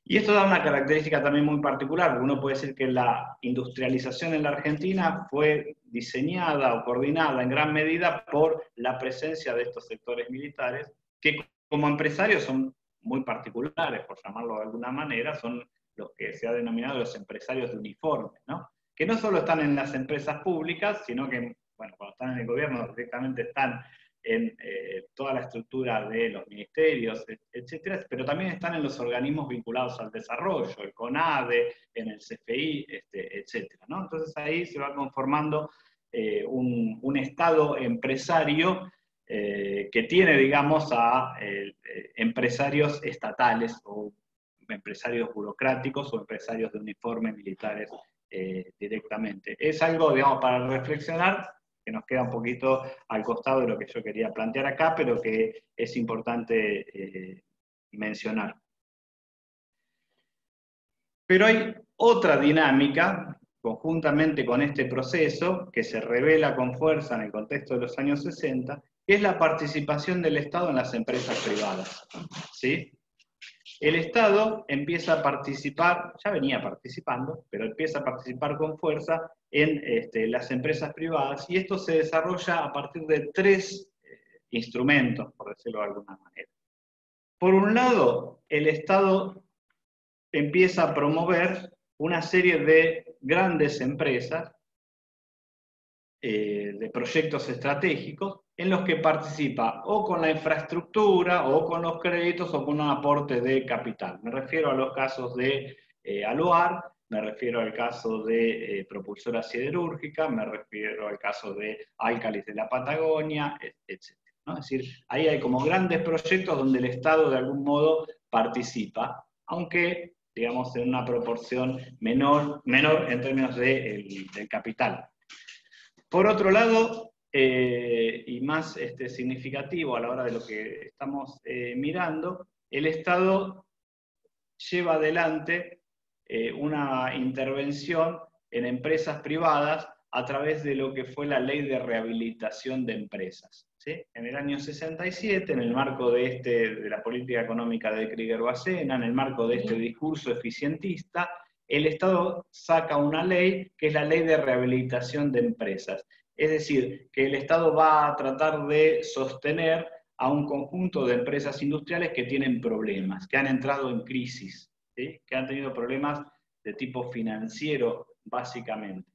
Y esto da una característica también muy particular, porque uno puede decir que la industrialización en la Argentina fue diseñada o coordinada en gran medida por la presencia de estos sectores militares, que como empresarios son muy particulares, por llamarlo de alguna manera, son los que se ha denominado los empresarios de uniforme, ¿no? Que no solo están en las empresas públicas, sino que, bueno, cuando están en el gobierno directamente están en toda la estructura de los ministerios, etcétera, pero también están en los organismos vinculados al desarrollo, el CONADE, en el CFI, etcétera, ¿no? Entonces ahí se va conformando un Estado empresario que tiene, digamos, a empresarios estatales o empresarios burocráticos o empresarios de uniforme militares directamente. Es algo, digamos, para reflexionar, que nos queda un poquito al costado de lo que yo quería plantear acá, pero que es importante mencionar. Pero hay otra dinámica, conjuntamente con este proceso, que se revela con fuerza en el contexto de los años 60, que es la participación del Estado en las empresas privadas, ¿sí? El Estado empieza a participar, ya venía participando, pero empieza a participar con fuerza en las empresas privadas, y esto se desarrolla a partir de tres instrumentos, por decirlo de alguna manera. Por un lado, el Estado empieza a promover una serie de grandes empresas, de proyectos estratégicos, en los que participa o con la infraestructura, o con los créditos, o con un aporte de capital. Me refiero a los casos de Aluar, me refiero al caso de Propulsora Siderúrgica, me refiero al caso de Álcalis de la Patagonia, etc., ¿no? Es decir, ahí hay como grandes proyectos donde el Estado de algún modo participa, aunque, digamos, en una proporción menor en términos del capital. Por otro lado, y más significativo a la hora de lo que estamos mirando, el Estado lleva adelante una intervención en empresas privadas a través de lo que fue la Ley de Rehabilitación de Empresas, ¿sí? En el año 67, en el marco de la política económica de Krieger-Bacena, en el marco de este discurso eficientista, el Estado saca una ley que es la Ley de Rehabilitación de Empresas. Es decir, que el Estado va a tratar de sostener a un conjunto de empresas industriales que tienen problemas, que han entrado en crisis, ¿sí? Que han tenido problemas de tipo financiero, básicamente.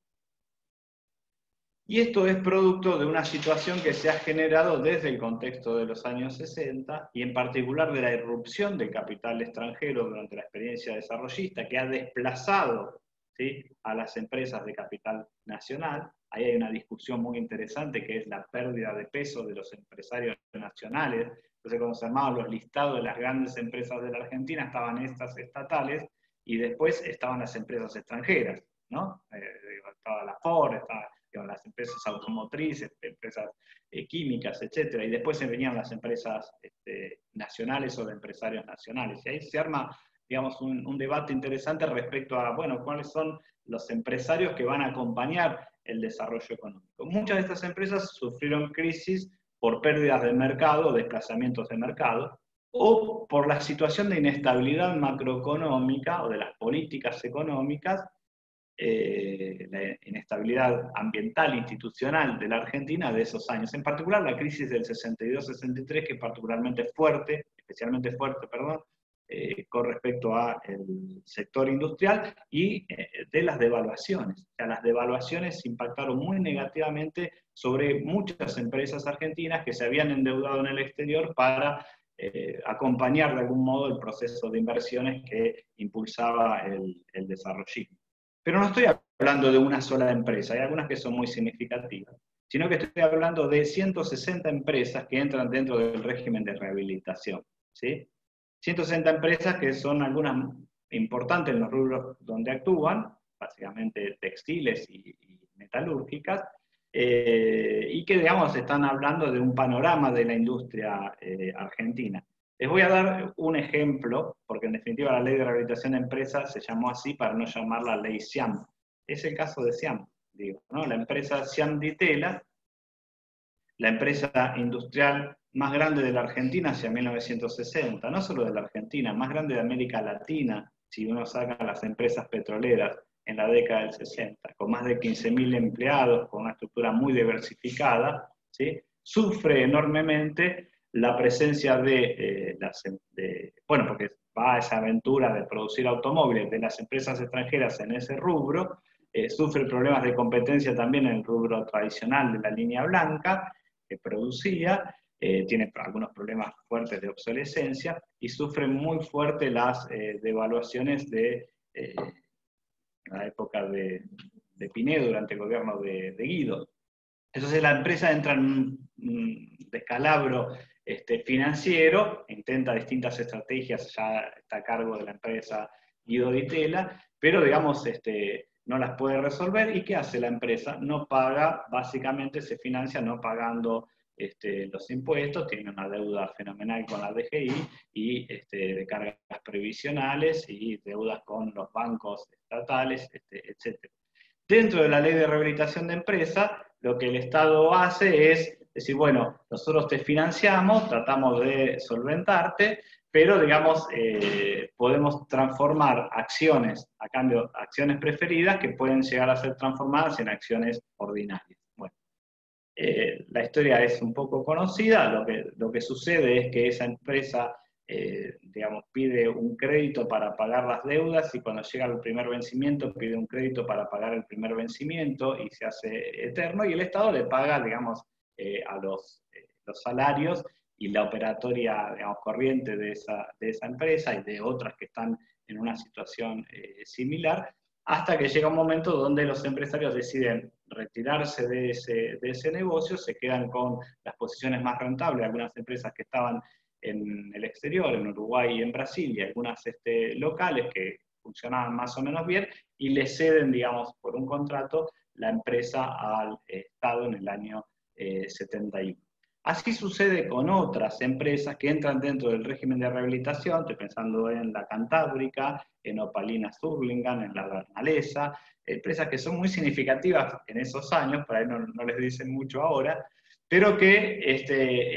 Y esto es producto de una situación que se ha generado desde el contexto de los años 60, y en particular de la irrupción del capital extranjero durante la experiencia desarrollista, que ha desplazado, ¿sí?, a las empresas de capital nacional. Ahí hay una discusión muy interesante que es la pérdida de peso de los empresarios nacionales. Entonces, cuando se armaban los listados de las grandes empresas de la Argentina, estaban estas estatales y después estaban las empresas extranjeras, ¿no? Estaba la Ford, estaba las empresas automotrices, empresas químicas, etc. Y después se venían las empresas nacionales o de empresarios nacionales. Y ahí se arma, digamos, un debate interesante respecto a, bueno, cuáles son los empresarios que van a acompañar el desarrollo económico. Muchas de estas empresas sufrieron crisis por pérdidas de mercado, desplazamientos de mercado, o por la situación de inestabilidad macroeconómica o de las políticas económicas, la inestabilidad ambiental institucional de la Argentina de esos años, en particular la crisis del 62-63, que es particularmente fuerte, especialmente fuerte, perdón, con respecto al sector industrial, y de las devaluaciones. O sea, las devaluaciones impactaron muy negativamente sobre muchas empresas argentinas que se habían endeudado en el exterior para acompañar de algún modo el proceso de inversiones que impulsaba el desarrollismo. Pero no estoy hablando de una sola empresa, hay algunas que son muy significativas, sino que estoy hablando de 160 empresas que entran dentro del régimen de rehabilitación, ¿sí? 160 empresas que son algunas importantes en los rubros donde actúan, básicamente textiles y metalúrgicas, y que, digamos, están hablando de un panorama de la industria argentina. Les voy a dar un ejemplo, porque en definitiva la ley de rehabilitación de empresas se llamó así para no llamarla ley SIAM. Es el caso de SIAM, digo, ¿no? La empresa SIAM Di Tela, la empresa industrial más grande de la Argentina hacia 1960, no solo de la Argentina, más grande de América Latina, si uno saca las empresas petroleras en la década del 60, con más de 15.000 empleados, con una estructura muy diversificada, ¿sí? Sufre enormemente la presencia bueno, porque va a esa aventura de producir automóviles de las empresas extranjeras en ese rubro, sufre problemas de competencia también en el rubro tradicional de la línea blanca que producía, tiene algunos problemas fuertes de obsolescencia y sufre muy fuerte las devaluaciones de la época de Pinedo durante el gobierno de Guido. Entonces la empresa entra en un descalabro financiero, intenta distintas estrategias, ya está a cargo de la empresa Guido Di Tella, pero digamos no las puede resolver. ¿Y qué hace la empresa? No paga, básicamente se financia no pagando los impuestos, tiene una deuda fenomenal con la DGI y de cargas previsionales y deudas con los bancos estatales, etc. Dentro de la ley de rehabilitación de empresa, lo que el Estado hace es decir, bueno, nosotros te financiamos, tratamos de solventarte, pero digamos, podemos transformar acciones, a cambio, acciones preferidas que pueden llegar a ser transformadas en acciones ordinarias. Bueno, la historia es un poco conocida, lo que sucede es que esa empresa digamos, pide un crédito para pagar las deudas y cuando llega el primer vencimiento pide un crédito para pagar el primer vencimiento y se hace eterno y el Estado le paga, digamos, a los salarios y la operatoria, digamos, corriente de esa empresa y de otras que están en una situación similar, hasta que llega un momento donde los empresarios deciden retirarse de ese negocio, se quedan con las posiciones más rentables, algunas empresas que estaban en el exterior, en Uruguay y en Brasil, y algunas locales que funcionaban más o menos bien, y le ceden, digamos, por un contrato, la empresa al Estado en el año 71. Así sucede con otras empresas que entran dentro del régimen de rehabilitación, estoy pensando en la Cantábrica, en Opalina Zurlingan, en la Bernalesa, empresas que son muy significativas en esos años, por ahí no les dicen mucho ahora, pero que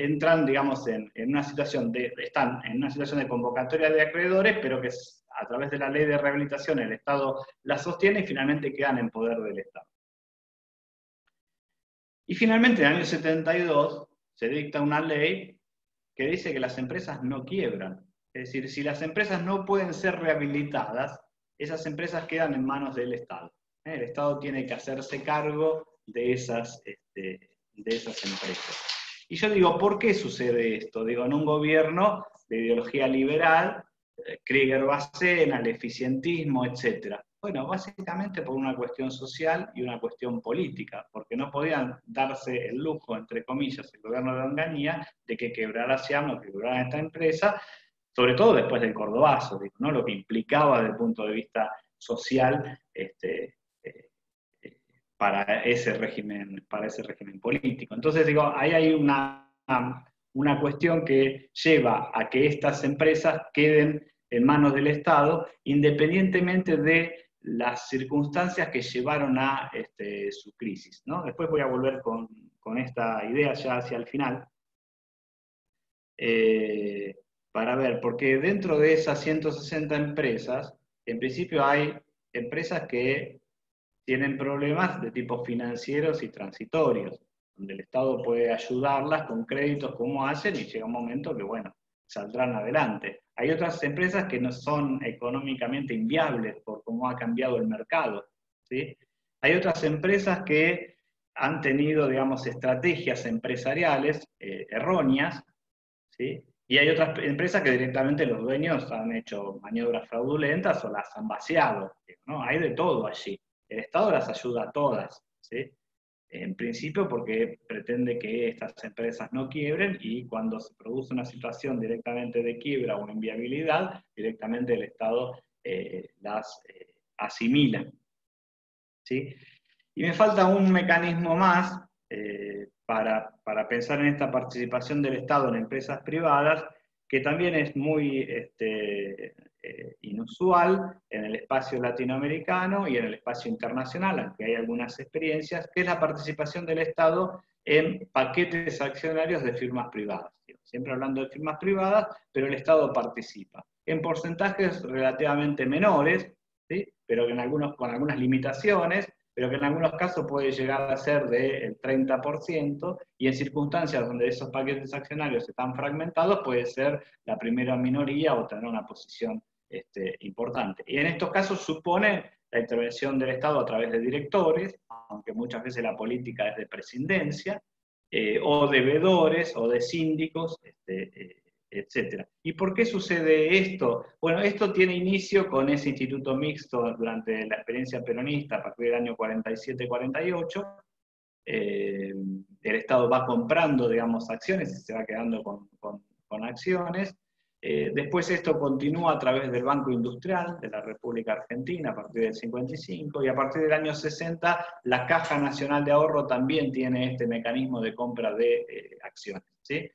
entran, digamos, en una situación están en una situación de convocatoria de acreedores, pero que a través de la ley de rehabilitación el Estado la sostiene y finalmente quedan en poder del Estado. Y finalmente, en el año 72, se dicta una ley que dice que las empresas no quiebran. Es decir, si las empresas no pueden ser rehabilitadas, esas empresas quedan en manos del Estado. El Estado tiene que hacerse cargo de esas empresas. Y yo digo, ¿por qué sucede esto? Digo, en un gobierno de ideología liberal, Krieger-Bacena, el eficientismo, etc. Bueno, básicamente por una cuestión social y una cuestión política, porque no podían darse el lujo, entre comillas, el gobierno de Onganía, de que quebrara SIAM o que quebrara esta empresa, sobre todo después del Cordobazo, ¿no? Lo que implicaba desde el punto de vista social para ese régimen político. Entonces, digo, ahí hay una cuestión que lleva a que estas empresas queden en manos del Estado, independientemente de las circunstancias que llevaron a su crisis, ¿no? Después voy a volver con esta idea ya hacia el final, para ver, porque dentro de esas 160 empresas, en principio hay empresas que tienen problemas de tipo financieros y transitorios, donde el Estado puede ayudarlas con créditos como hacen y llega un momento que, bueno, saldrán adelante. Hay otras empresas que no son económicamente inviables por cómo ha cambiado el mercado, ¿sí? Hay otras empresas que han tenido, digamos, estrategias empresariales erróneas, ¿sí? Y hay otras empresas que directamente los dueños han hecho maniobras fraudulentas o las han vaciado, ¿no? Hay de todo allí. El Estado las ayuda a todas, ¿sí? En principio porque pretende que estas empresas no quiebren, y cuando se produce una situación directamente de quiebra o inviabilidad, directamente el Estado las asimila, ¿sí? Y me falta un mecanismo más para pensar en esta participación del Estado en empresas privadas, que también es muy inusual en el espacio latinoamericano y en el espacio internacional, aunque hay algunas experiencias, que es la participación del Estado en paquetes accionarios de firmas privadas. Siempre hablando de firmas privadas, pero el Estado participa en porcentajes relativamente menores, ¿sí? Pero que con algunas limitaciones, pero que en algunos casos puede llegar a ser del 30%, y en circunstancias donde esos paquetes accionarios están fragmentados puede ser la primera minoría o tener una posición importante. Y en estos casos supone la intervención del Estado a través de directores, aunque muchas veces la política es de presidencia, o de veedores, o de síndicos, etc. ¿Y por qué sucede esto? Bueno, esto tiene inicio con ese instituto mixto durante la experiencia peronista a partir del año 47-48. El Estado va comprando, digamos, acciones y se va quedando con acciones. Después esto continúa a través del Banco Industrial de la República Argentina a partir del 55, y a partir del año 60 la Caja Nacional de Ahorro también tiene este mecanismo de compra de acciones, ¿sí?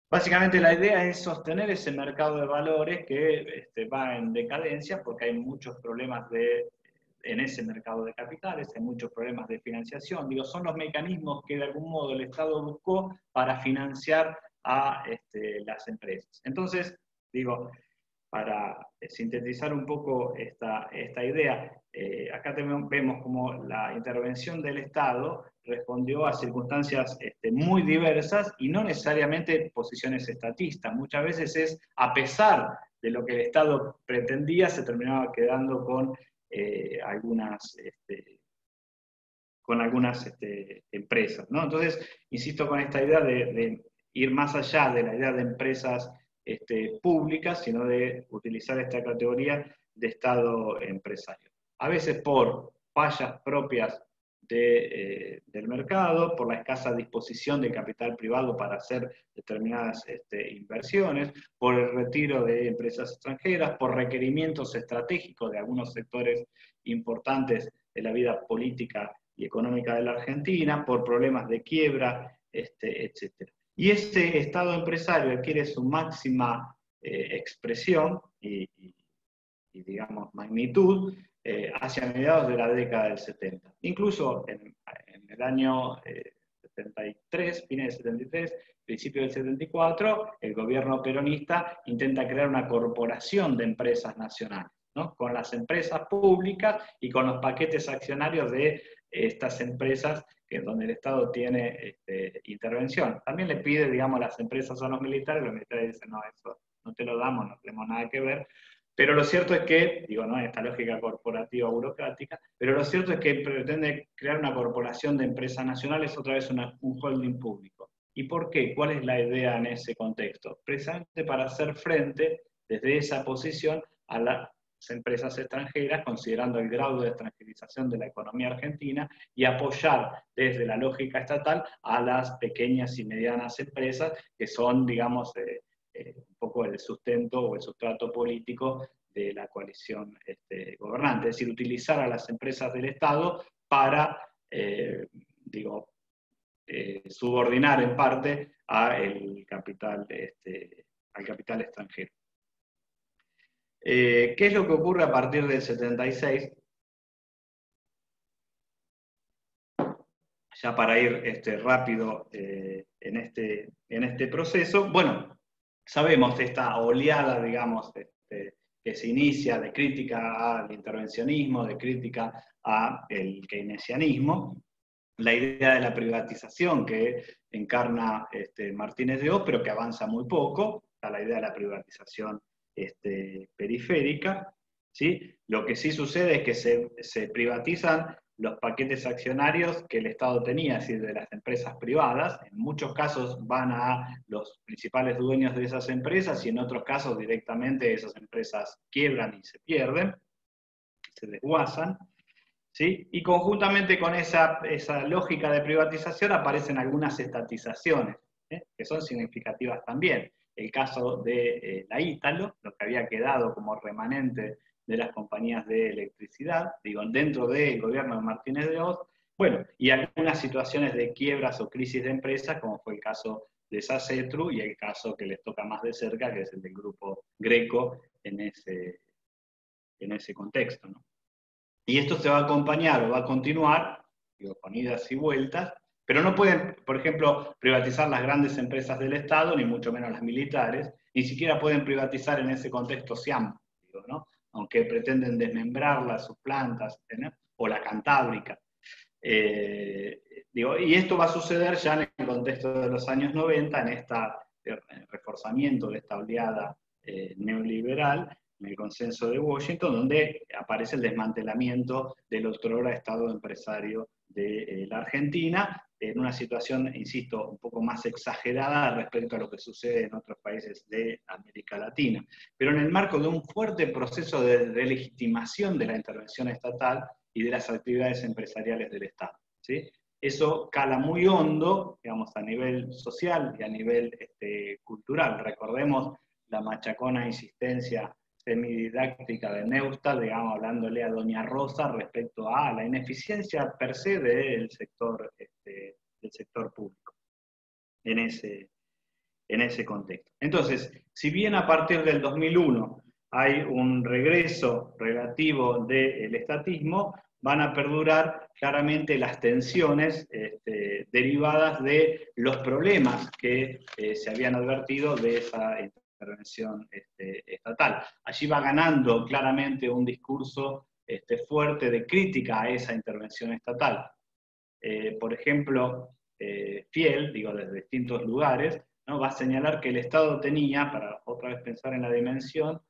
Básicamente la idea es sostener ese mercado de valores que va en decadencia porque hay muchos problemas en ese mercado de capitales, hay muchos problemas de financiación. Digo, son los mecanismos que de algún modo el Estado buscó para financiar a las empresas. Entonces, digo, para sintetizar un poco esta idea, acá vemos como la intervención del Estado respondió a circunstancias muy diversas y no necesariamente posiciones estatistas. Muchas veces es, a pesar de lo que el Estado pretendía, se terminaba quedando con algunas empresas, ¿no? Entonces, insisto con esta idea de ir más allá de la idea de empresas públicas, sino de utilizar esta categoría de Estado empresario. A veces por fallas propias del mercado, por la escasa disposición de capital privado para hacer determinadas inversiones, por el retiro de empresas extranjeras, por requerimientos estratégicos de algunos sectores importantes de la vida política y económica de la Argentina, por problemas de quiebra, etc. Y ese Estado empresario adquiere su máxima expresión y, digamos, magnitud hacia mediados de la década del 70. Incluso en el año 73, fines del 73, principio del 74, el gobierno peronista intenta crear una corporación de empresas nacionales, ¿no? Con las empresas públicas y con los paquetes accionarios de estas empresas donde el Estado tiene intervención. También le pide, digamos, las empresas a los militares dicen, no, eso no te lo damos, no tenemos nada que ver. Pero lo cierto es que, digo, no en esta lógica corporativa burocrática, pero lo cierto es que pretende crear una corporación de empresas nacionales, otra vez un holding público. ¿Y por qué? ¿Cuál es la idea en ese contexto? Precisamente para hacer frente desde esa posición a las empresas extranjeras, considerando el grado de extranjerización de la economía argentina, y apoyar desde la lógica estatal a las pequeñas y medianas empresas que son, digamos, un poco el sustento o el sustrato político de la coalición gobernante. Es decir, utilizar a las empresas del Estado para, subordinar en parte al capital extranjero. ¿Qué es lo que ocurre a partir del 76? Ya para ir rápido en este proceso. Bueno, sabemos de esta oleada, digamos, que se inicia de crítica al intervencionismo, de crítica al keynesianismo, la idea de la privatización que encarna Martínez de Oz, pero que avanza muy poco, está la idea de la privatización periférica, ¿sí? Lo que sí sucede es que se privatizan los paquetes accionarios que el Estado tenía, es decir, de las empresas privadas. En muchos casos van a los principales dueños de esas empresas y en otros casos directamente esas empresas quiebran y se pierden, se desguazan. ¿Sí? Y conjuntamente con esa lógica de privatización aparecen algunas estatizaciones, que son significativas también. El caso de la Ítalo, lo que había quedado como remanente de las compañías de electricidad, digo, dentro del gobierno de Martínez de Hoz, bueno, y algunas situaciones de quiebras o crisis de empresas, como fue el caso de Sacetru y el caso que les toca más de cerca, que es el del grupo Greco en ese contexto, ¿no? Y esto se va a acompañar o va a continuar, digo, con idas y vueltas, pero no pueden, por ejemplo, privatizar las grandes empresas del Estado, ni mucho menos las militares, ni siquiera pueden privatizar en ese contexto SIAM, digo, ¿no? Aunque pretenden desmembrarlas, sus plantas, ¿no? O la Cantábrica. Digo, y esto va a suceder ya en el contexto de los años 90, en este reforzamiento de esta oleada neoliberal, en el consenso de Washington, donde aparece el desmantelamiento del otrora Estado empresario de la Argentina, en una situación, insisto, un poco más exagerada respecto a lo que sucede en otros países de América Latina. Pero en el marco de un fuerte proceso de delegitimación de la intervención estatal y de las actividades empresariales del Estado, ¿sí? Eso cala muy hondo, digamos, a nivel social y a nivel cultural. Recordemos la machacona insistencia semididáctica de Neustadt, digamos, hablándole a Doña Rosa respecto a la ineficiencia per se del sector público en ese contexto. Entonces, si bien a partir del 2001 hay un regreso relativo del estatismo, van a perdurar claramente las tensiones derivadas de los problemas que se habían advertido de esa intervención estatal. Allí va ganando claramente un discurso fuerte de crítica a esa intervención estatal. Por ejemplo, Fiel, digo, desde distintos lugares, ¿no? Va a señalar que el Estado tenía, para otra vez pensar en la dimensión,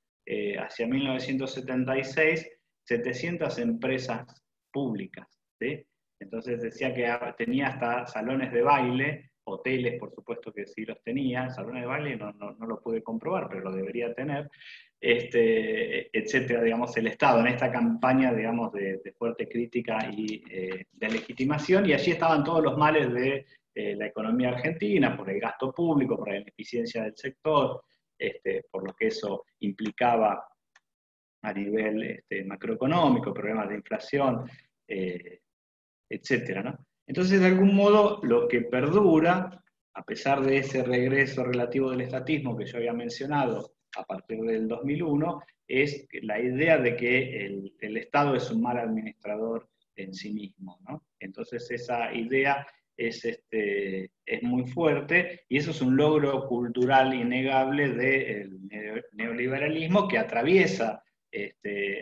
hacia 1976, 700 empresas públicas, ¿sí? Entonces decía que tenía hasta salones de baile, hoteles por supuesto que sí los tenía, salones de baile no lo pude comprobar, pero lo debería tener, etcétera, digamos, el Estado en esta campaña, digamos, de fuerte crítica y de legitimación, y allí estaban todos los males de la economía argentina, por el gasto público, por la ineficiencia del sector, por lo que eso implicaba a nivel macroeconómico, problemas de inflación, etcétera, ¿no? Entonces, de algún modo, lo que perdura, a pesar de ese regreso relativo del estatismo que yo había mencionado a partir del 2001, es la idea de que el Estado es un mal administrador en sí mismo, ¿no? Entonces, esa idea es muy fuerte, y eso es un logro cultural innegable del neoliberalismo que atraviesa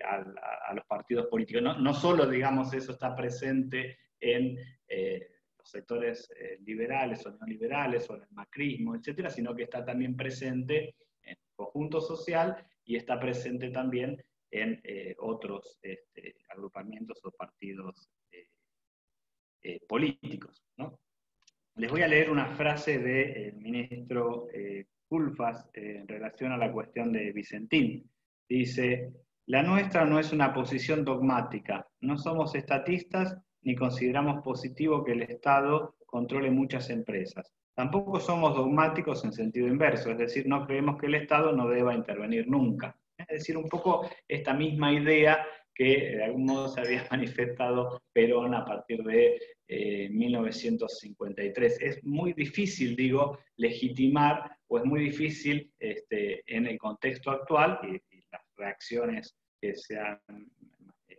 a los partidos políticos. No solo, digamos, eso está presente en los sectores liberales o neoliberales o en el macrismo, etcétera, sino que está también presente en el conjunto social y está presente también en otros agrupamientos o partidos políticos, ¿no? Les voy a leer una frase del ministro Culfas en relación a la cuestión de Vicentín. Dice: la nuestra no es una posición dogmática, no somos estatistas ni consideramos positivo que el Estado controle muchas empresas. Tampoco somos dogmáticos en sentido inverso, es decir, no creemos que el Estado no deba intervenir nunca. Es decir, un poco esta misma idea que de algún modo se había manifestado Perón a partir de 1953. Es muy difícil, digo, legitimar, o es muy difícil en el contexto actual, y las reacciones que se han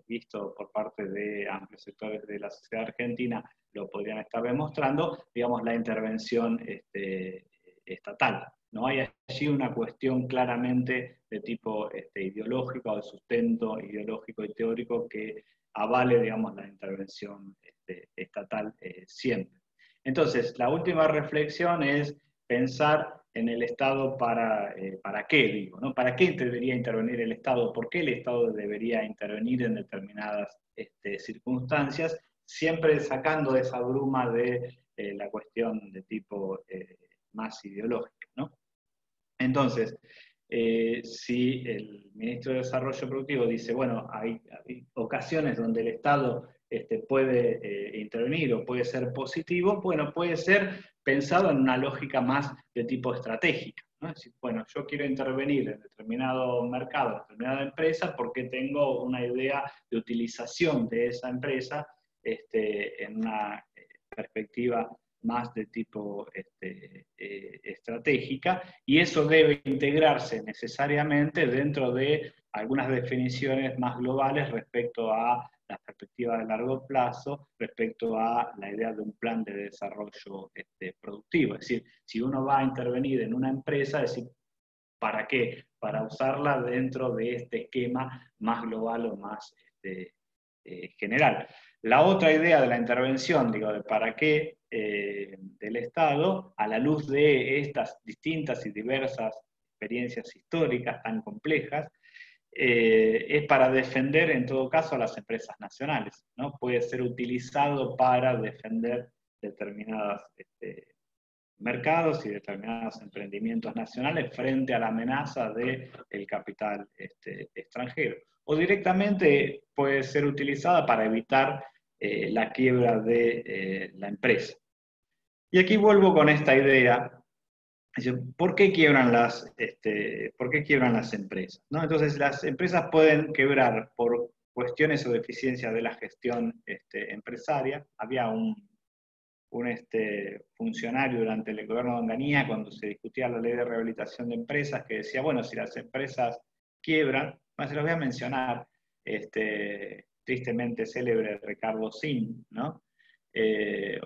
visto por parte de amplios sectores de la sociedad argentina lo podrían estar demostrando, digamos, la intervención estatal. No hay allí una cuestión claramente de tipo ideológico o de sustento ideológico y teórico que avale, digamos, la intervención estatal siempre. Entonces, la última reflexión es pensar en el Estado para qué, digo, ¿no? ¿Para qué debería intervenir el Estado? ¿Por qué el Estado debería intervenir en determinadas circunstancias? Siempre sacando de esa bruma de la cuestión de tipo más ideológica, ¿no? Entonces, si el ministro de Desarrollo Productivo dice, bueno, hay ocasiones donde el Estado puede intervenir o puede ser positivo, bueno, puede ser pensado en una lógica más de tipo estratégica, ¿no? Es decir, bueno, yo quiero intervenir en determinado mercado, en determinada empresa, porque tengo una idea de utilización de esa empresa en una perspectiva más de tipo estratégica, y eso debe integrarse necesariamente dentro de algunas definiciones más globales respecto a las perspectivas de largo plazo, respecto a la idea de un plan de desarrollo productivo. Es decir, si uno va a intervenir en una empresa, es decir, ¿para qué? Para usarla dentro de este esquema más global o más general. La otra idea de la intervención, digo, de para qué del Estado, a la luz de estas distintas y diversas experiencias históricas tan complejas, es para defender en todo caso a las empresas nacionales, ¿no? Puede ser utilizado para defender determinados mercados y determinados emprendimientos nacionales frente a la amenaza del capital extranjero. O directamente puede ser utilizada para evitar la quiebra de la empresa. Y aquí vuelvo con esta idea. ¿Por qué quiebran las empresas? ¿No? Entonces, las empresas pueden quebrar por cuestiones o deficiencias de la gestión empresaria. Había un funcionario durante el gobierno de Onganía, cuando se discutía la ley de rehabilitación de empresas, que decía, bueno, si las empresas quiebran, se los voy a mencionar, tristemente célebre Ricardo Sin, ¿no?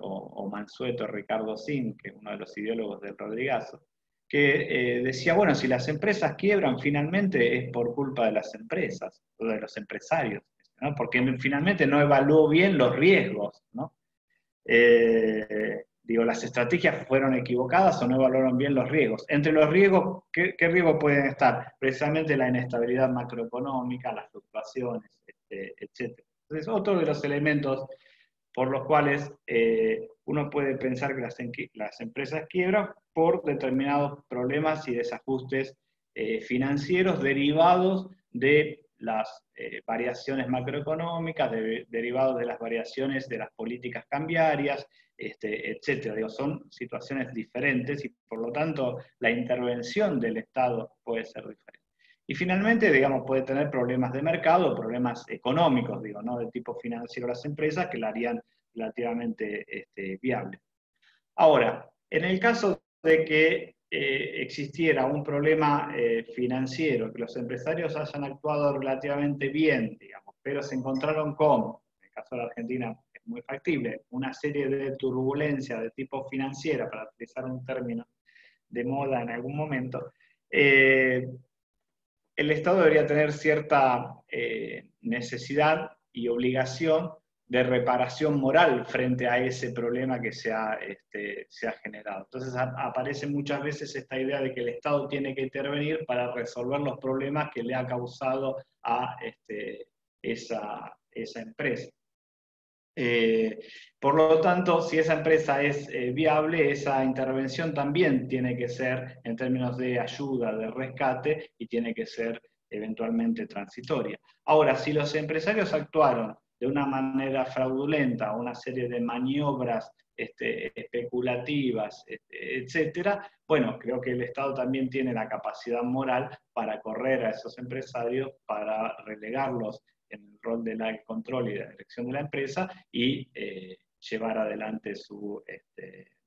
O Mansueto Ricardo Sin, que es uno de los ideólogos del Rodrigazo, que decía, bueno, si las empresas quiebran, finalmente es por culpa de las empresas, o de los empresarios, ¿no? Porque finalmente no evaluó bien los riesgos, ¿no? Digo, las estrategias fueron equivocadas o no evaluaron bien los riesgos. Entre los riesgos, ¿qué riesgos pueden estar? Precisamente la inestabilidad macroeconómica, las fluctuaciones, etc. Entonces, otro de los elementos por los cuales uno puede pensar que las empresas quiebran por determinados problemas y desajustes financieros derivados de las variaciones macroeconómicas, derivados de las variaciones de las políticas cambiarias, etc. Digo, son situaciones diferentes y por lo tanto la intervención del Estado puede ser diferente. Y finalmente, digamos, puede tener problemas de mercado, problemas económicos, digo, no de tipo financiero las empresas, que la harían relativamente viable. Ahora, en el caso de que existiera un problema financiero, que los empresarios hayan actuado relativamente bien, digamos, pero se encontraron con, en el caso de la Argentina es muy factible, una serie de turbulencias de tipo financiera, para utilizar un término de moda en algún momento, el Estado debería tener cierta necesidad y obligación de reparación moral frente a ese problema que se ha generado. Entonces aparece muchas veces esta idea de que el Estado tiene que intervenir para resolver los problemas que le ha causado a esa empresa. Por lo tanto, si esa empresa es viable, esa intervención también tiene que ser en términos de ayuda, de rescate, y tiene que ser eventualmente transitoria. Ahora, si los empresarios actuaron de una manera fraudulenta, una serie de maniobras especulativas, etcétera, bueno, creo que el Estado también tiene la capacidad moral para correr a esos empresarios, para relegarlos en el rol del control y de la dirección de la empresa y llevar adelante su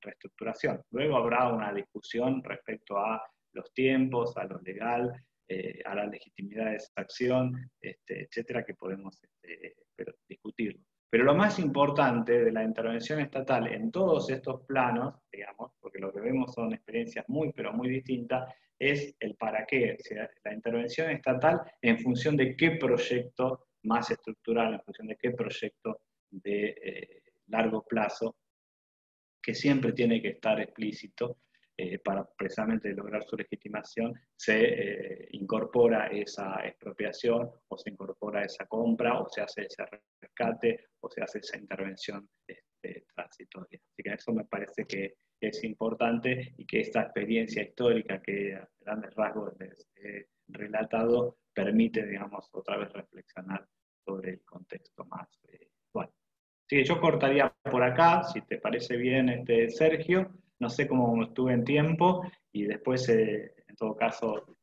reestructuración. Luego habrá una discusión respecto a los tiempos, a lo legal, a la legitimidad de esa acción, etcétera, que podemos discutirlo. Pero lo más importante de la intervención estatal en todos estos planos, digamos, porque lo que vemos son experiencias muy, pero muy distintas, es el para qué, o sea, la intervención estatal en función de qué proyecto más estructural, en función de qué proyecto de largo plazo, que siempre tiene que estar explícito para precisamente lograr su legitimación, se incorpora esa expropiación, o se incorpora esa compra, o se hace ese rescate, o se hace esa intervención transitoria. Así que eso me parece que es importante, y que esta experiencia histórica que a grandes rasgos les he relatado permite, digamos, otra vez reflexionar sobre el contexto más actual. Así que yo cortaría por acá, si te parece bien, Sergio. No sé cómo estuve en tiempo, y después, en todo caso,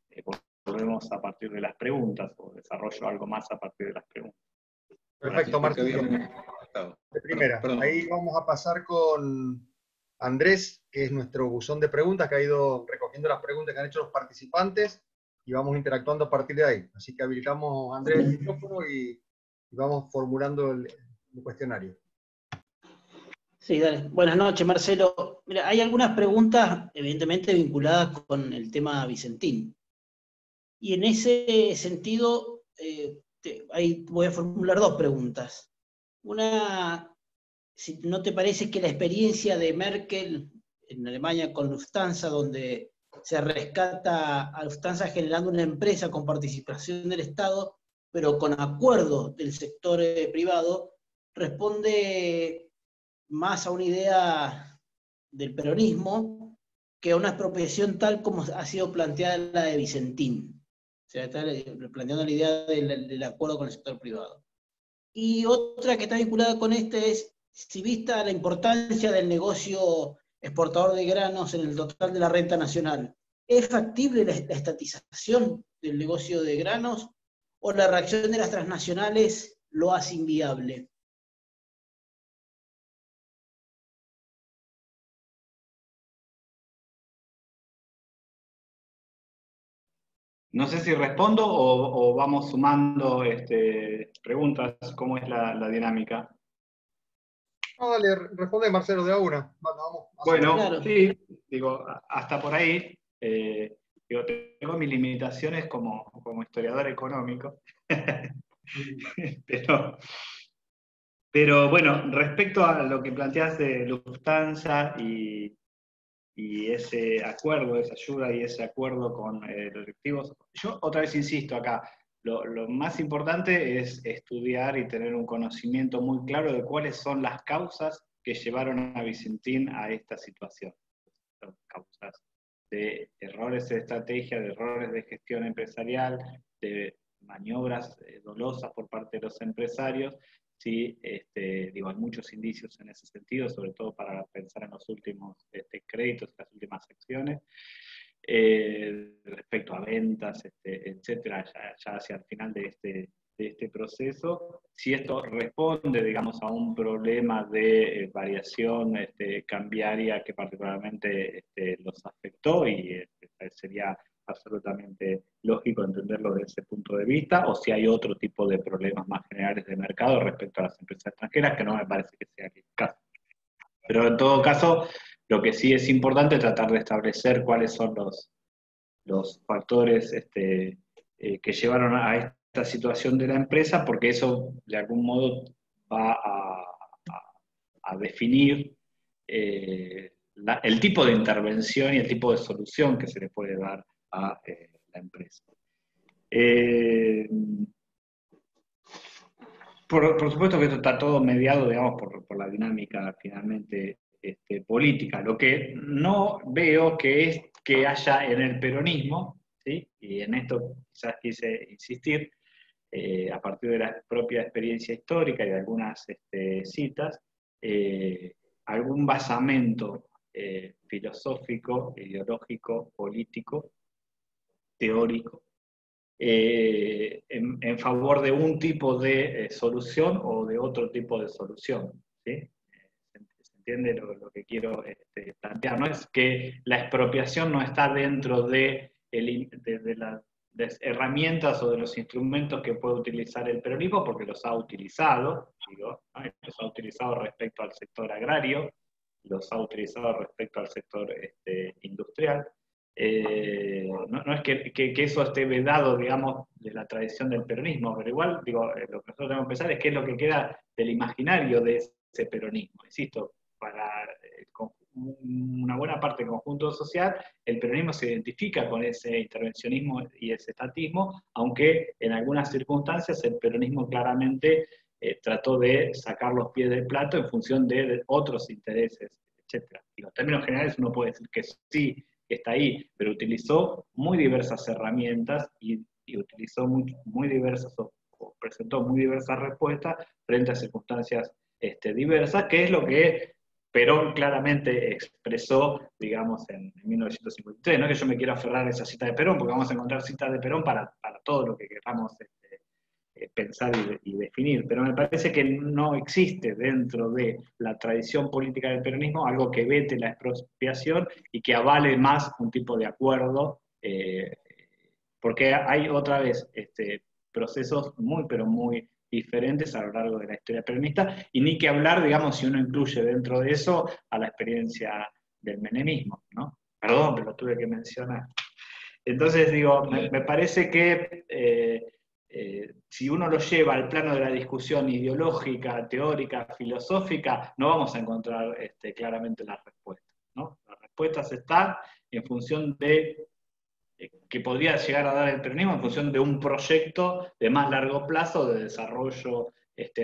volvemos a partir de las preguntas, o desarrollo algo más a partir de las preguntas. Perfecto, Marcelo. De primera, Perdón. ahí vamos a pasar con Andrés, que es nuestro buzón de preguntas, que ha ido recogiendo las preguntas que han hecho los participantes, y vamos interactuando a partir de ahí. Así que habilitamos a Andrés el micrófono y vamos formulando el cuestionario. Sí, dale. Buenas noches, Marcelo. Mira, hay algunas preguntas, evidentemente, vinculadas con el tema Vicentín. Y en ese sentido, ahí voy a formular dos preguntas. Una, si no te parece que la experiencia de Merkel en Alemania con Lufthansa, donde se rescata a Lufthansa generando una empresa con participación del Estado, pero con acuerdo del sector privado, responde más a una idea del peronismo que a una expropiación tal como ha sido planteada la de Vicentín. O sea, está planteando la idea del acuerdo con el sector privado. Y otra que está vinculada con es, si vista la importancia del negocio exportador de granos en el total de la renta nacional, ¿es factible la estatización del negocio de granos, o la reacción de las transnacionales lo hace inviable? No sé si respondo o vamos sumando preguntas. ¿Cómo es la dinámica? No, dale, responde Marcelo de a una. Vamos. Bueno, Claro. sí, digo, hasta por ahí. Digo, tengo mis limitaciones como historiador económico. Pero bueno, respecto a lo que planteas de Lufthansa y ese acuerdo, esa ayuda y ese acuerdo con los directivos, yo otra vez insisto acá, lo más importante es estudiar y tener un conocimiento muy claro de cuáles son las causas que llevaron a Vicentín a esta situación. Son causas de errores de estrategia, de errores de gestión empresarial, de maniobras dolosas por parte de los empresarios. Sí, digo, hay muchos indicios en ese sentido, sobre todo para pensar en los últimos créditos, las últimas acciones, respecto a ventas, etcétera, ya hacia el final de este proceso. Si esto responde, digamos, a un problema de variación cambiaria que particularmente los afectó, y sería absolutamente lógico entenderlo desde ese punto de vista, o si hay otro tipo de problemas más generales de mercado respecto a las empresas extranjeras, que no me parece que sea el caso. Pero en todo caso, lo que sí es importante es tratar de establecer cuáles son los factores que llevaron a esta situación de la empresa, porque eso de algún modo va a definir el tipo de intervención y el tipo de solución que se le puede dar a la empresa. Por supuesto que esto está todo mediado, digamos, por la dinámica finalmente política. Lo que no veo que haya en el peronismo, ¿sí? Y en esto quizás quise insistir, a partir de la propia experiencia histórica y de algunas citas, algún basamento filosófico, ideológico, político, teórico, en favor de un tipo de solución o de otro tipo de solución. ¿Sí? ¿Se entiende lo que quiero plantear? No es que la expropiación no está dentro de las herramientas o de los instrumentos que puede utilizar el peronismo, porque los ha utilizado, digo, ¿no? Los ha utilizado respecto al sector agrario, los ha utilizado respecto al sector industrial. No es que eso esté vedado, digamos, de la tradición del peronismo, pero igual, digo, lo que nosotros tenemos que pensar es qué es lo que queda del imaginario de ese peronismo. Insisto, para una buena parte del conjunto social, el peronismo se identifica con ese intervencionismo y ese estatismo, aunque en algunas circunstancias el peronismo claramente trató de sacar los pies del plato en función de otros intereses, etc. En términos generales uno puede decir que sí, que está ahí, pero utilizó muy diversas herramientas y utilizó muy diversas, o presentó muy diversas respuestas frente a circunstancias diversas, que es lo que Perón claramente expresó, digamos, en 1953. No es que yo me quiera aferrar a esa cita de Perón, porque vamos a encontrar citas de Perón para todo lo que queramos pensar y definir, pero me parece que no existe dentro de la tradición política del peronismo algo que vete la expropiación y que avale más un tipo de acuerdo, porque hay otra vez procesos muy, pero muy diferentes a lo largo de la historia peronista, y ni que hablar, digamos, si uno incluye dentro de eso a la experiencia del menemismo, ¿no? Perdón, pero lo tuve que mencionar. Entonces, digo, me parece que si uno lo lleva al plano de la discusión ideológica, teórica, filosófica, no vamos a encontrar claramente las respuestas, ¿no? Las respuestas están en función de que podría llegar a dar el peronismo en función de un proyecto de más largo plazo de desarrollo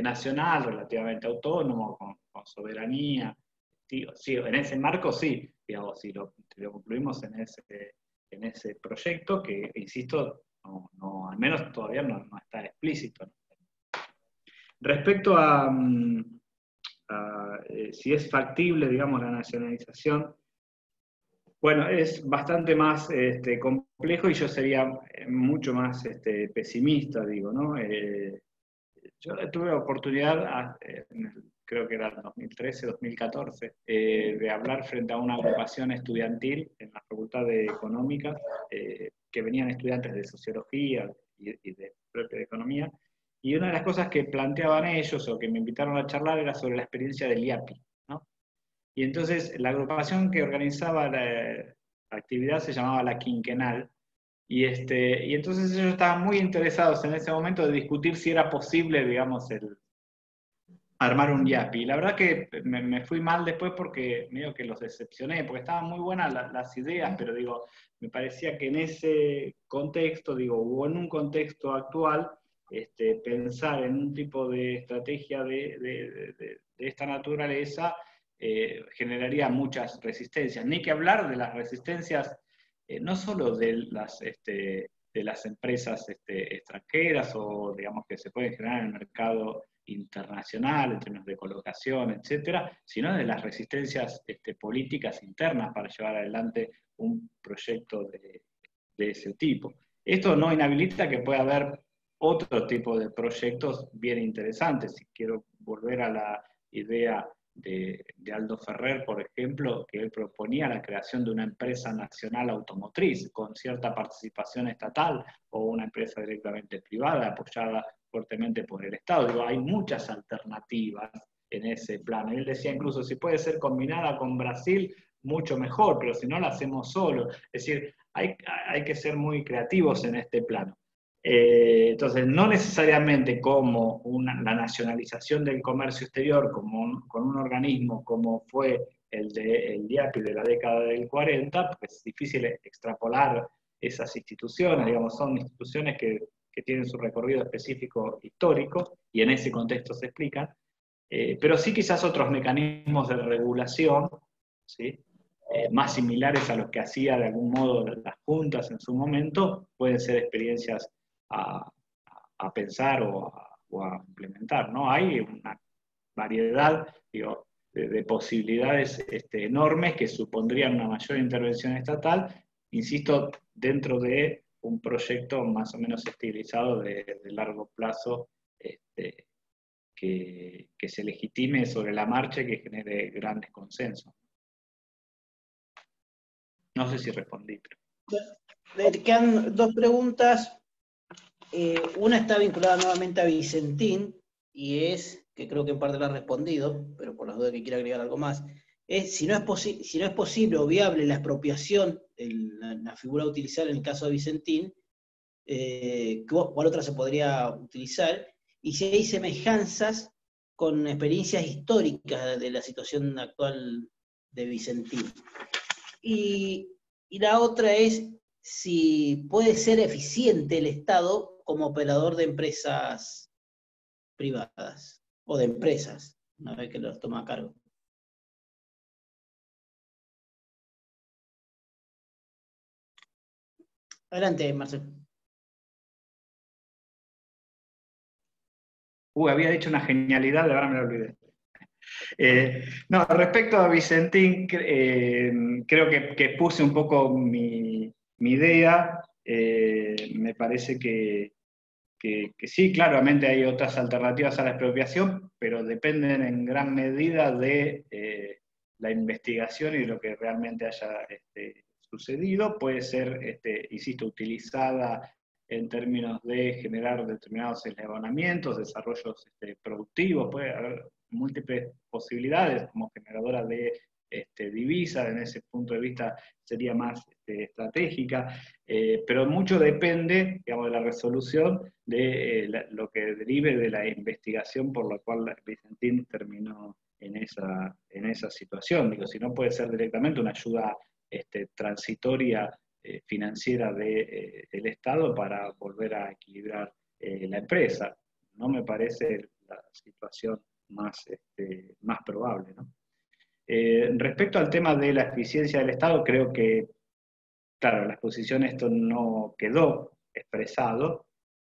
nacional, relativamente autónomo, con soberanía. Sí, en ese marco sí, digamos, si lo concluimos en ese proyecto, que, insisto, no, al menos todavía no está explícito, ¿no? Respecto a si es factible, digamos, la nacionalización, bueno, es bastante más complejo y yo sería mucho más pesimista, digo, ¿no? Yo tuve la oportunidad, creo que era en 2013, 2014, de hablar frente a una agrupación estudiantil en la Facultad de Económicas, que venían estudiantes de Sociología y de propia Economía, y una de las cosas que planteaban ellos, o que me invitaron a charlar, era sobre la experiencia del IAPI, ¿no? Y entonces la agrupación que organizaba la actividad se llamaba La Quinquenal, y entonces ellos estaban muy interesados en ese momento de discutir si era posible, digamos, armar un IAPI. Y la verdad que me fui mal después porque medio que los decepcioné, porque estaban muy buenas las ideas, pero digo, me parecía que en ese contexto, digo, o en un contexto actual, pensar en un tipo de estrategia de esta naturaleza generaría muchas resistencias. Ni que hablar de las resistencias, no solo de las empresas extranjeras o, digamos, que se pueden generar en el mercado internacional, en términos de colocación, etcétera, sino de las resistencias políticas internas para llevar adelante un proyecto de ese tipo. Esto no inhabilita que pueda haber otro tipo de proyectos bien interesantes. Si quiero volver a la idea de Aldo Ferrer, por ejemplo, que él proponía la creación de una empresa nacional automotriz con cierta participación estatal o una empresa directamente privada apoyada fuertemente por el Estado. Digo, hay muchas alternativas en ese plano. Él decía incluso, si puede ser combinada con Brasil, mucho mejor, pero si no la hacemos solo. Es decir, hay que ser muy creativos en este plano. Entonces, no necesariamente como la nacionalización del comercio exterior con un organismo como fue el IAPI de la década del 40, pues es difícil extrapolar esas instituciones, digamos, son instituciones que tienen su recorrido específico histórico y en ese contexto se explican, pero sí quizás otros mecanismos de regulación, ¿sí? Más similares a los que hacía de algún modo las juntas en su momento, pueden ser experiencias a pensar o a implementar, ¿no? Hay una variedad, digo, de posibilidades enormes que supondrían una mayor intervención estatal, insisto, dentro de un proyecto más o menos estilizado de largo plazo, que se legitime sobre la marcha y que genere grandes consensos. No sé si respondí. Pero... Quedan dos preguntas. Una está vinculada nuevamente a Vicentín, y es, que creo que en parte la ha respondido, pero por las dudas que quiera agregar algo más, es si no es posible o viable la expropiación de la figura a utilizar en el caso de Vicentín, ¿cuál otra se podría utilizar? Y si hay semejanzas con experiencias históricas de la situación actual Vicentín. Y la otra es si puede ser eficiente el Estado como operador de empresas privadas, o de empresas, una vez que los toma a cargo. Adelante, Marcelo. Había dicho una genialidad, ahora me lo olvidé. No, respecto a Vicentín, creo que puse un poco mi idea. Me parece que sí, claramente hay otras alternativas a la expropiación, pero dependen en gran medida de la investigación y de lo que realmente haya sucedido. Puede ser, insisto, utilizada en términos de generar determinados eslabonamientos, desarrollos productivos, puede haber múltiples posibilidades como generadora de divisas, en ese punto de vista sería más estratégica, pero mucho depende, digamos, de la resolución de lo que derive de la investigación por la cual Vicentín terminó en esa situación. Digo, si no puede ser directamente una ayuda transitoria financiera del Estado para volver a equilibrar la empresa. No me parece la situación más probable, ¿no? Respecto al tema de la eficiencia del Estado, creo que, claro, en la exposición esto no quedó expresado,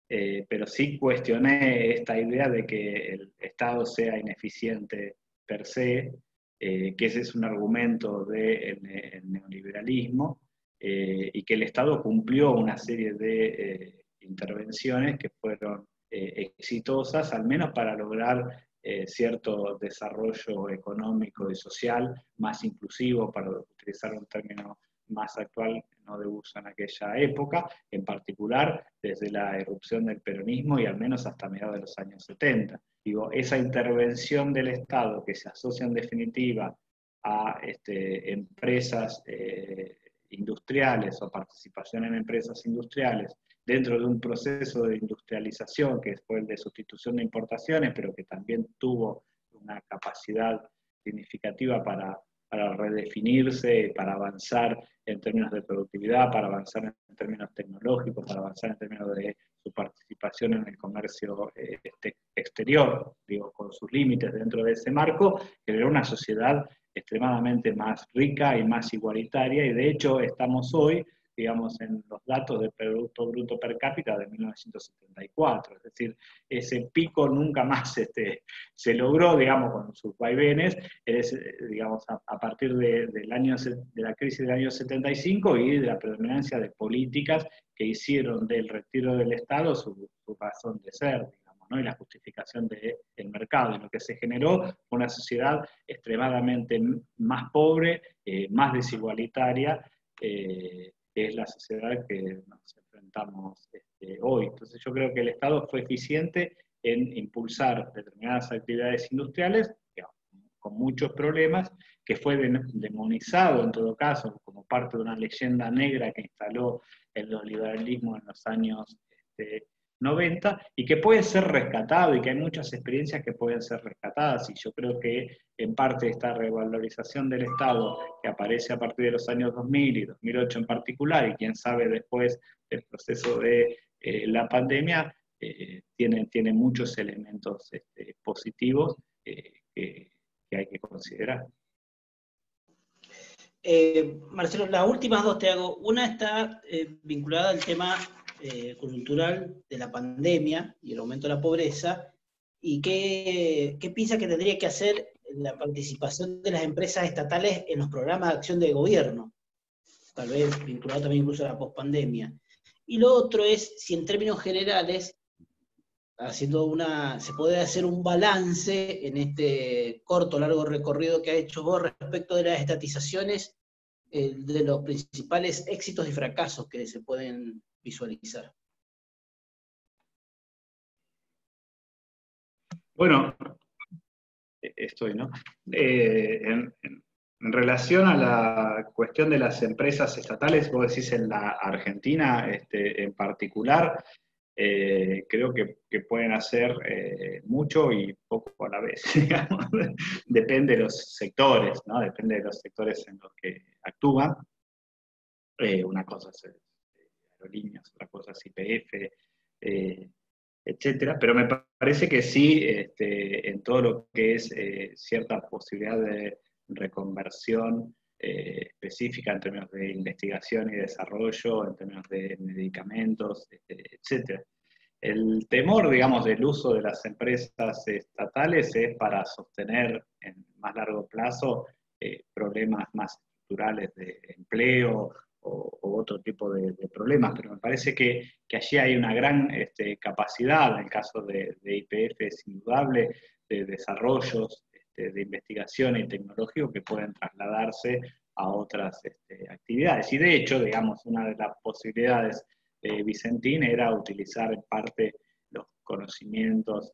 pero sí cuestioné esta idea de que el Estado sea ineficiente per se, que ese es un argumento del neoliberalismo, y que el Estado cumplió una serie de intervenciones que fueron exitosas, al menos para lograr cierto desarrollo económico y social más inclusivo, para utilizar un término más actual, no de uso en aquella época, en particular desde la irrupción del peronismo y al menos hasta mediados de los años 70. Digo, esa intervención del Estado que se asocia en definitiva a empresas industriales o participación en empresas industriales dentro de un proceso de industrialización que fue el de sustitución de importaciones, pero que también tuvo una capacidad significativa para redefinirse, para avanzar en términos de productividad, para avanzar en términos tecnológicos, para avanzar en términos de su participación en el comercio exterior, digo, con sus límites dentro de ese marco, generó una sociedad extremadamente más rica y más igualitaria, y de hecho estamos hoy, digamos, en los datos del Producto Bruto Per Cápita de 1974, es decir, ese pico nunca más se logró, digamos, con sus vaivenes, digamos, a partir de la crisis del año 75 y de la predominancia de políticas que hicieron del retiro del Estado su razón de ser, digamos, ¿no? Y la justificación del mercado. Y lo que se generó fue una sociedad extremadamente más pobre, más desigualitaria, que es la sociedad que nos enfrentamos hoy. Entonces yo creo que el Estado fue eficiente en impulsar determinadas actividades industriales, con muchos problemas, que fue demonizado en todo caso como parte de una leyenda negra que instaló el neoliberalismo en los años 90, y que puede ser rescatado, y que hay muchas experiencias que pueden ser rescatadas, y yo creo que en parte esta revalorización del Estado que aparece a partir de los años 2000 y 2008 en particular, y quién sabe después del proceso de la pandemia, tiene muchos elementos positivos que hay que considerar. Marcelo, las últimas dos te hago. Una está vinculada al tema coyuntural de la pandemia y el aumento de la pobreza, y qué piensa que tendría que hacer la participación de las empresas estatales en los programas de acción de gobierno, tal vez vinculado también incluso a la pospandemia. Y lo otro es si en términos generales se puede hacer un balance en este corto o largo recorrido que ha hecho vos respecto de las estatizaciones, de los principales éxitos y fracasos que se pueden visualizar. Bueno, estoy, ¿no? En relación a la cuestión de las empresas estatales, vos decís en la Argentina en particular, creo que pueden hacer mucho y poco a la vez, digamos. Depende de los sectores, ¿no? Depende de los sectores en los que actúan. Una cosa es aerolíneas, otra cosa es YPF, etcétera, pero me parece que sí, en todo lo que es cierta posibilidad de reconversión específica en términos de investigación y desarrollo, en términos de medicamentos, etcétera. El temor, digamos, del uso de las empresas estatales es para sostener en más largo plazo problemas más estructurales de empleo o otro tipo de problemas, pero me parece que allí hay una gran capacidad, en el caso de YPF es indudable, de desarrollos de investigación y tecnológico que pueden trasladarse a otras actividades. Y de hecho, digamos, una de las posibilidades de Vicentín era utilizar en parte los conocimientos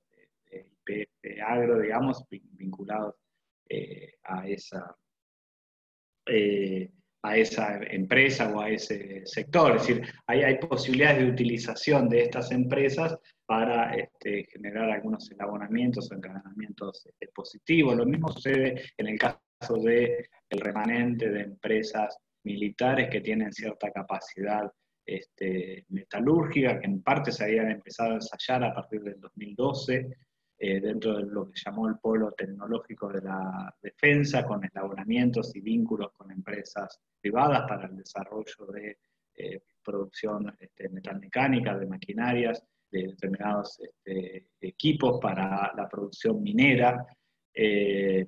de YPF Agro, digamos, vinculados a esa empresa o a ese sector. Es decir, hay posibilidades de utilización de estas empresas para generar algunos enlabonamientos o encadenamientos positivos. Lo mismo sucede en el caso del remanente de empresas militares que tienen cierta capacidad metalúrgica, que en parte se habían empezado a ensayar a partir del 2012, dentro de lo que llamó el polo tecnológico de la defensa, con eslabonamientos y vínculos con empresas privadas para el desarrollo de producción metalmecánica, de maquinarias, de determinados equipos para la producción minera,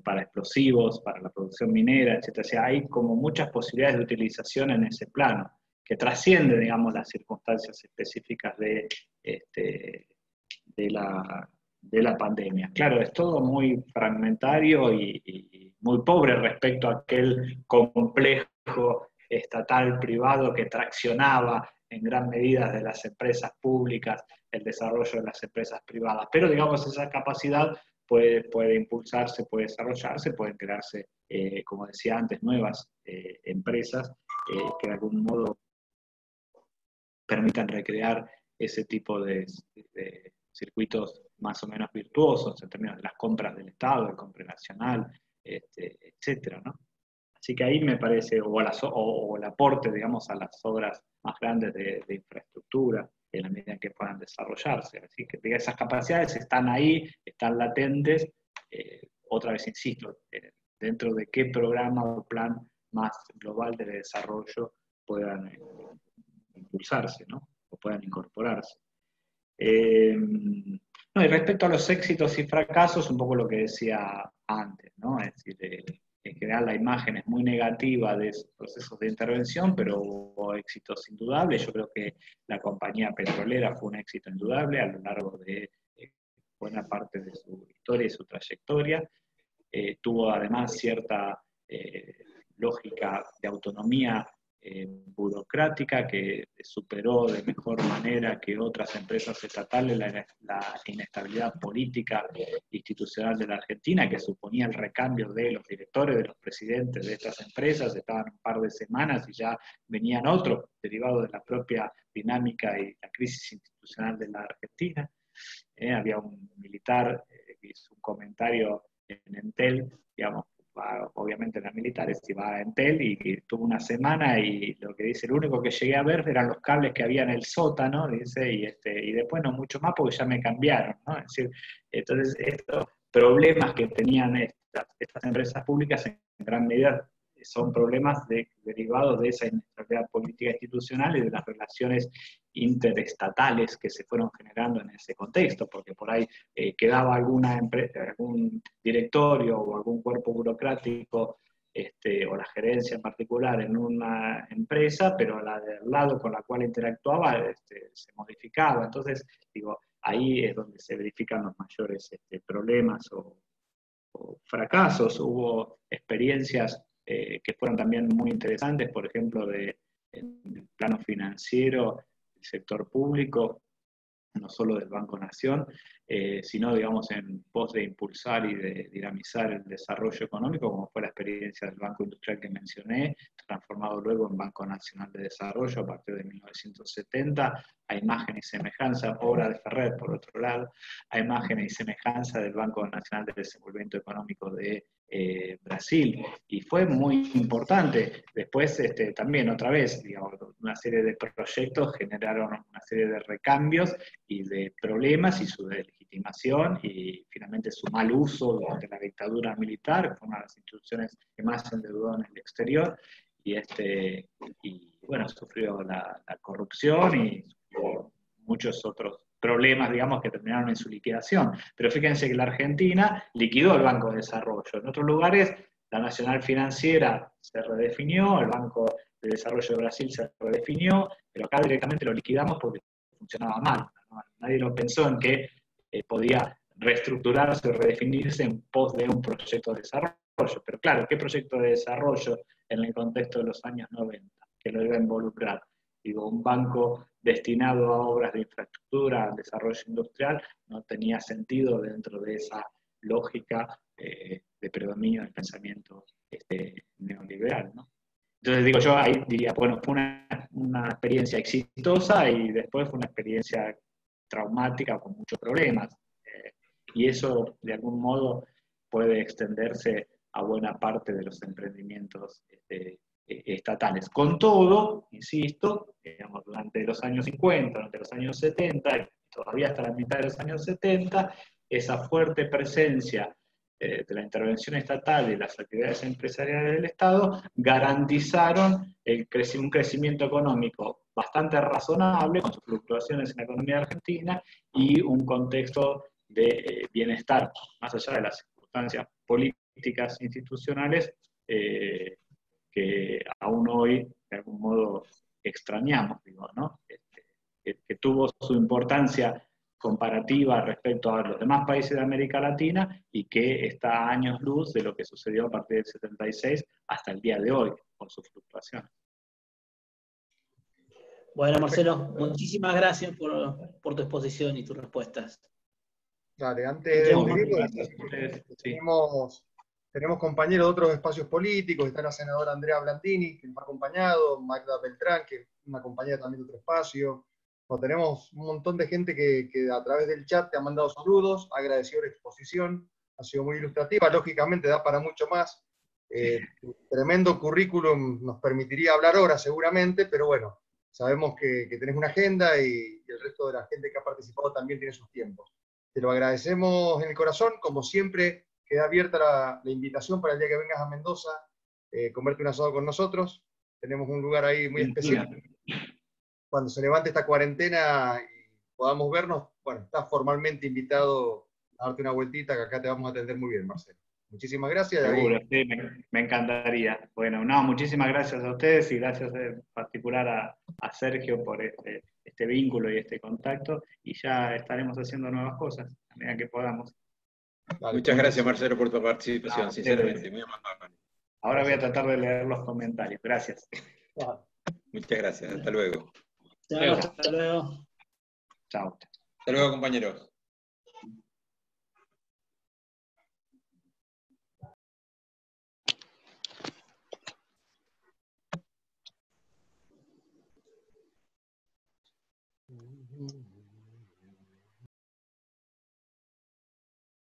para explosivos, para la producción minera, etc. O sea, hay como muchas posibilidades de utilización en ese plano, que trasciende, digamos, las circunstancias específicas de la pandemia. Claro, es todo muy fragmentario y muy pobre respecto a aquel complejo estatal privado que traccionaba en gran medida de las empresas públicas el desarrollo de las empresas privadas. Pero digamos, esa capacidad puede impulsarse, puede desarrollarse, pueden crearse, como decía antes, nuevas empresas que de algún modo permitan recrear ese tipo de circuitos más o menos virtuosos en términos de las compras del Estado, de compra nacional, etcétera, ¿no? Así que ahí me parece, o el aporte, digamos, a las obras más grandes de infraestructura, en la medida en que puedan desarrollarse. Así que esas capacidades están ahí, están latentes. Otra vez insisto, dentro de qué programa o plan más global de desarrollo puedan impulsarse, ¿no? O puedan incorporarse. No, y respecto a los éxitos y fracasos, un poco lo que decía antes, ¿no? Es decir, en general la imagen es muy negativa de esos procesos de intervención, pero hubo éxitos indudables. Yo creo que la compañía petrolera fue un éxito indudable a lo largo de buena parte de su historia y su trayectoria. Tuvo además cierta lógica de autonomía burocrática que superó de mejor manera que otras empresas estatales la inestabilidad política institucional de la Argentina, que suponía el recambio de los directores, de los presidentes de estas empresas. Estaban un par de semanas y ya venían otros, derivados de la propia dinámica y la crisis institucional de la Argentina. Había un militar que hizo un comentario en Entel, digamos, obviamente eran militares, iba a Entel y tuvo una semana y lo que dice, lo único que llegué a ver eran los cables que había en el sótano, dice, y después no mucho más porque ya me cambiaron, ¿no? Es decir, entonces estos problemas que tenían estas empresas públicas en gran medida son problemas derivados de esa inestabilidad política institucional y de las relaciones interestatales que se fueron generando en ese contexto, porque por ahí quedaba alguna empresa, algún directorio o algún cuerpo burocrático o la gerencia en particular en una empresa, pero la del lado con la cual interactuaba se modificaba. Entonces, digo, ahí es donde se verifican los mayores problemas o fracasos. Hubo experiencias que fueron también muy interesantes, por ejemplo, en el plano financiero, el sector público, no solo del Banco Nación, sino, digamos, en pos de impulsar y de dinamizar el desarrollo económico, como fue la experiencia del Banco Industrial que mencioné, transformado luego en Banco Nacional de Desarrollo a partir de 1970, a imagen y semejanza, obra de Ferrer, por otro lado, a imagen y semejanza del Banco Nacional de Desenvolvimiento Económico de Brasil, y fue muy importante. Después, también otra vez, digamos, una serie de proyectos generaron una serie de recambios y de problemas y su deslegitimación y finalmente su mal uso durante la dictadura militar, que fue una de las instituciones que más se endeudó en el exterior, y bueno, sufrió la corrupción y sufrió muchos otros problemas, digamos, que terminaron en su liquidación. Pero fíjense que la Argentina liquidó el Banco de Desarrollo. En otros lugares, la Nacional Financiera se redefinió, el Banco de Desarrollo de Brasil se redefinió, pero acá directamente lo liquidamos porque funcionaba mal, ¿no? Nadie lo pensó en que podía reestructurarse o redefinirse en pos de un proyecto de desarrollo. Pero claro, ¿qué proyecto de desarrollo en el contexto de los años 90 que lo iba a involucrar? Digo, un banco destinado a obras de infraestructura, al desarrollo industrial, no tenía sentido dentro de esa lógica de predominio del pensamiento neoliberal, ¿no? Entonces digo, yo ahí diría, bueno, fue una experiencia exitosa y después fue una experiencia traumática con muchos problemas. Y eso, de algún modo, puede extenderse a buena parte de los emprendimientos estatales. Con todo, insisto, digamos, durante los años 50, durante los años 70, y todavía hasta la mitad de los años 70, esa fuerte presencia de la intervención estatal y las actividades empresariales del Estado garantizaron un crecimiento económico bastante razonable, con sus fluctuaciones en la economía argentina, y un contexto de bienestar, más allá de las circunstancias políticas institucionales, que aún hoy, de algún modo, extrañamos, digo, ¿no? Que tuvo su importancia comparativa respecto a los demás países de América Latina y que está a años luz de lo que sucedió a partir del 76 hasta el día de hoy, con sus fluctuaciones. Bueno, Marcelo, muchísimas gracias por tu exposición y tus respuestas. Dale, antes de despedirnos, sí. tenemos compañeros de otros espacios políticos, está la senadora Andrea Blandini, que nos ha acompañado, Magda Beltrán, que es una compañera también de otro espacio. Tenemos un montón de gente que a través del chat te ha mandado saludos, ha agradecido la exposición, ha sido muy ilustrativa, lógicamente da para mucho más. Tremendo currículum, nos permitiría hablar horas seguramente, pero bueno, sabemos que tenés una agenda y el resto de la gente que ha participado también tiene sus tiempos. Te lo agradecemos en el corazón, como siempre, queda abierta la invitación para el día que vengas a Mendoza, comerte un asado con nosotros. Tenemos un lugar ahí muy especial. Cuando se levante esta cuarentena y podamos vernos, bueno, estás formalmente invitado a darte una vueltita, que acá te vamos a atender muy bien, Marcelo. Muchísimas gracias. Seguro, sí, me encantaría. Bueno, no, muchísimas gracias a ustedes y gracias en particular a Sergio por este vínculo y este contacto, y ya estaremos haciendo nuevas cosas a medida que podamos. Dale, muchas gracias, Marcelo, por tu participación, sinceramente, muy amable. Ahora voy a tratar de leer los comentarios. Gracias. Muchas gracias, hasta luego. Hasta luego. Chao. Hasta luego, compañeros.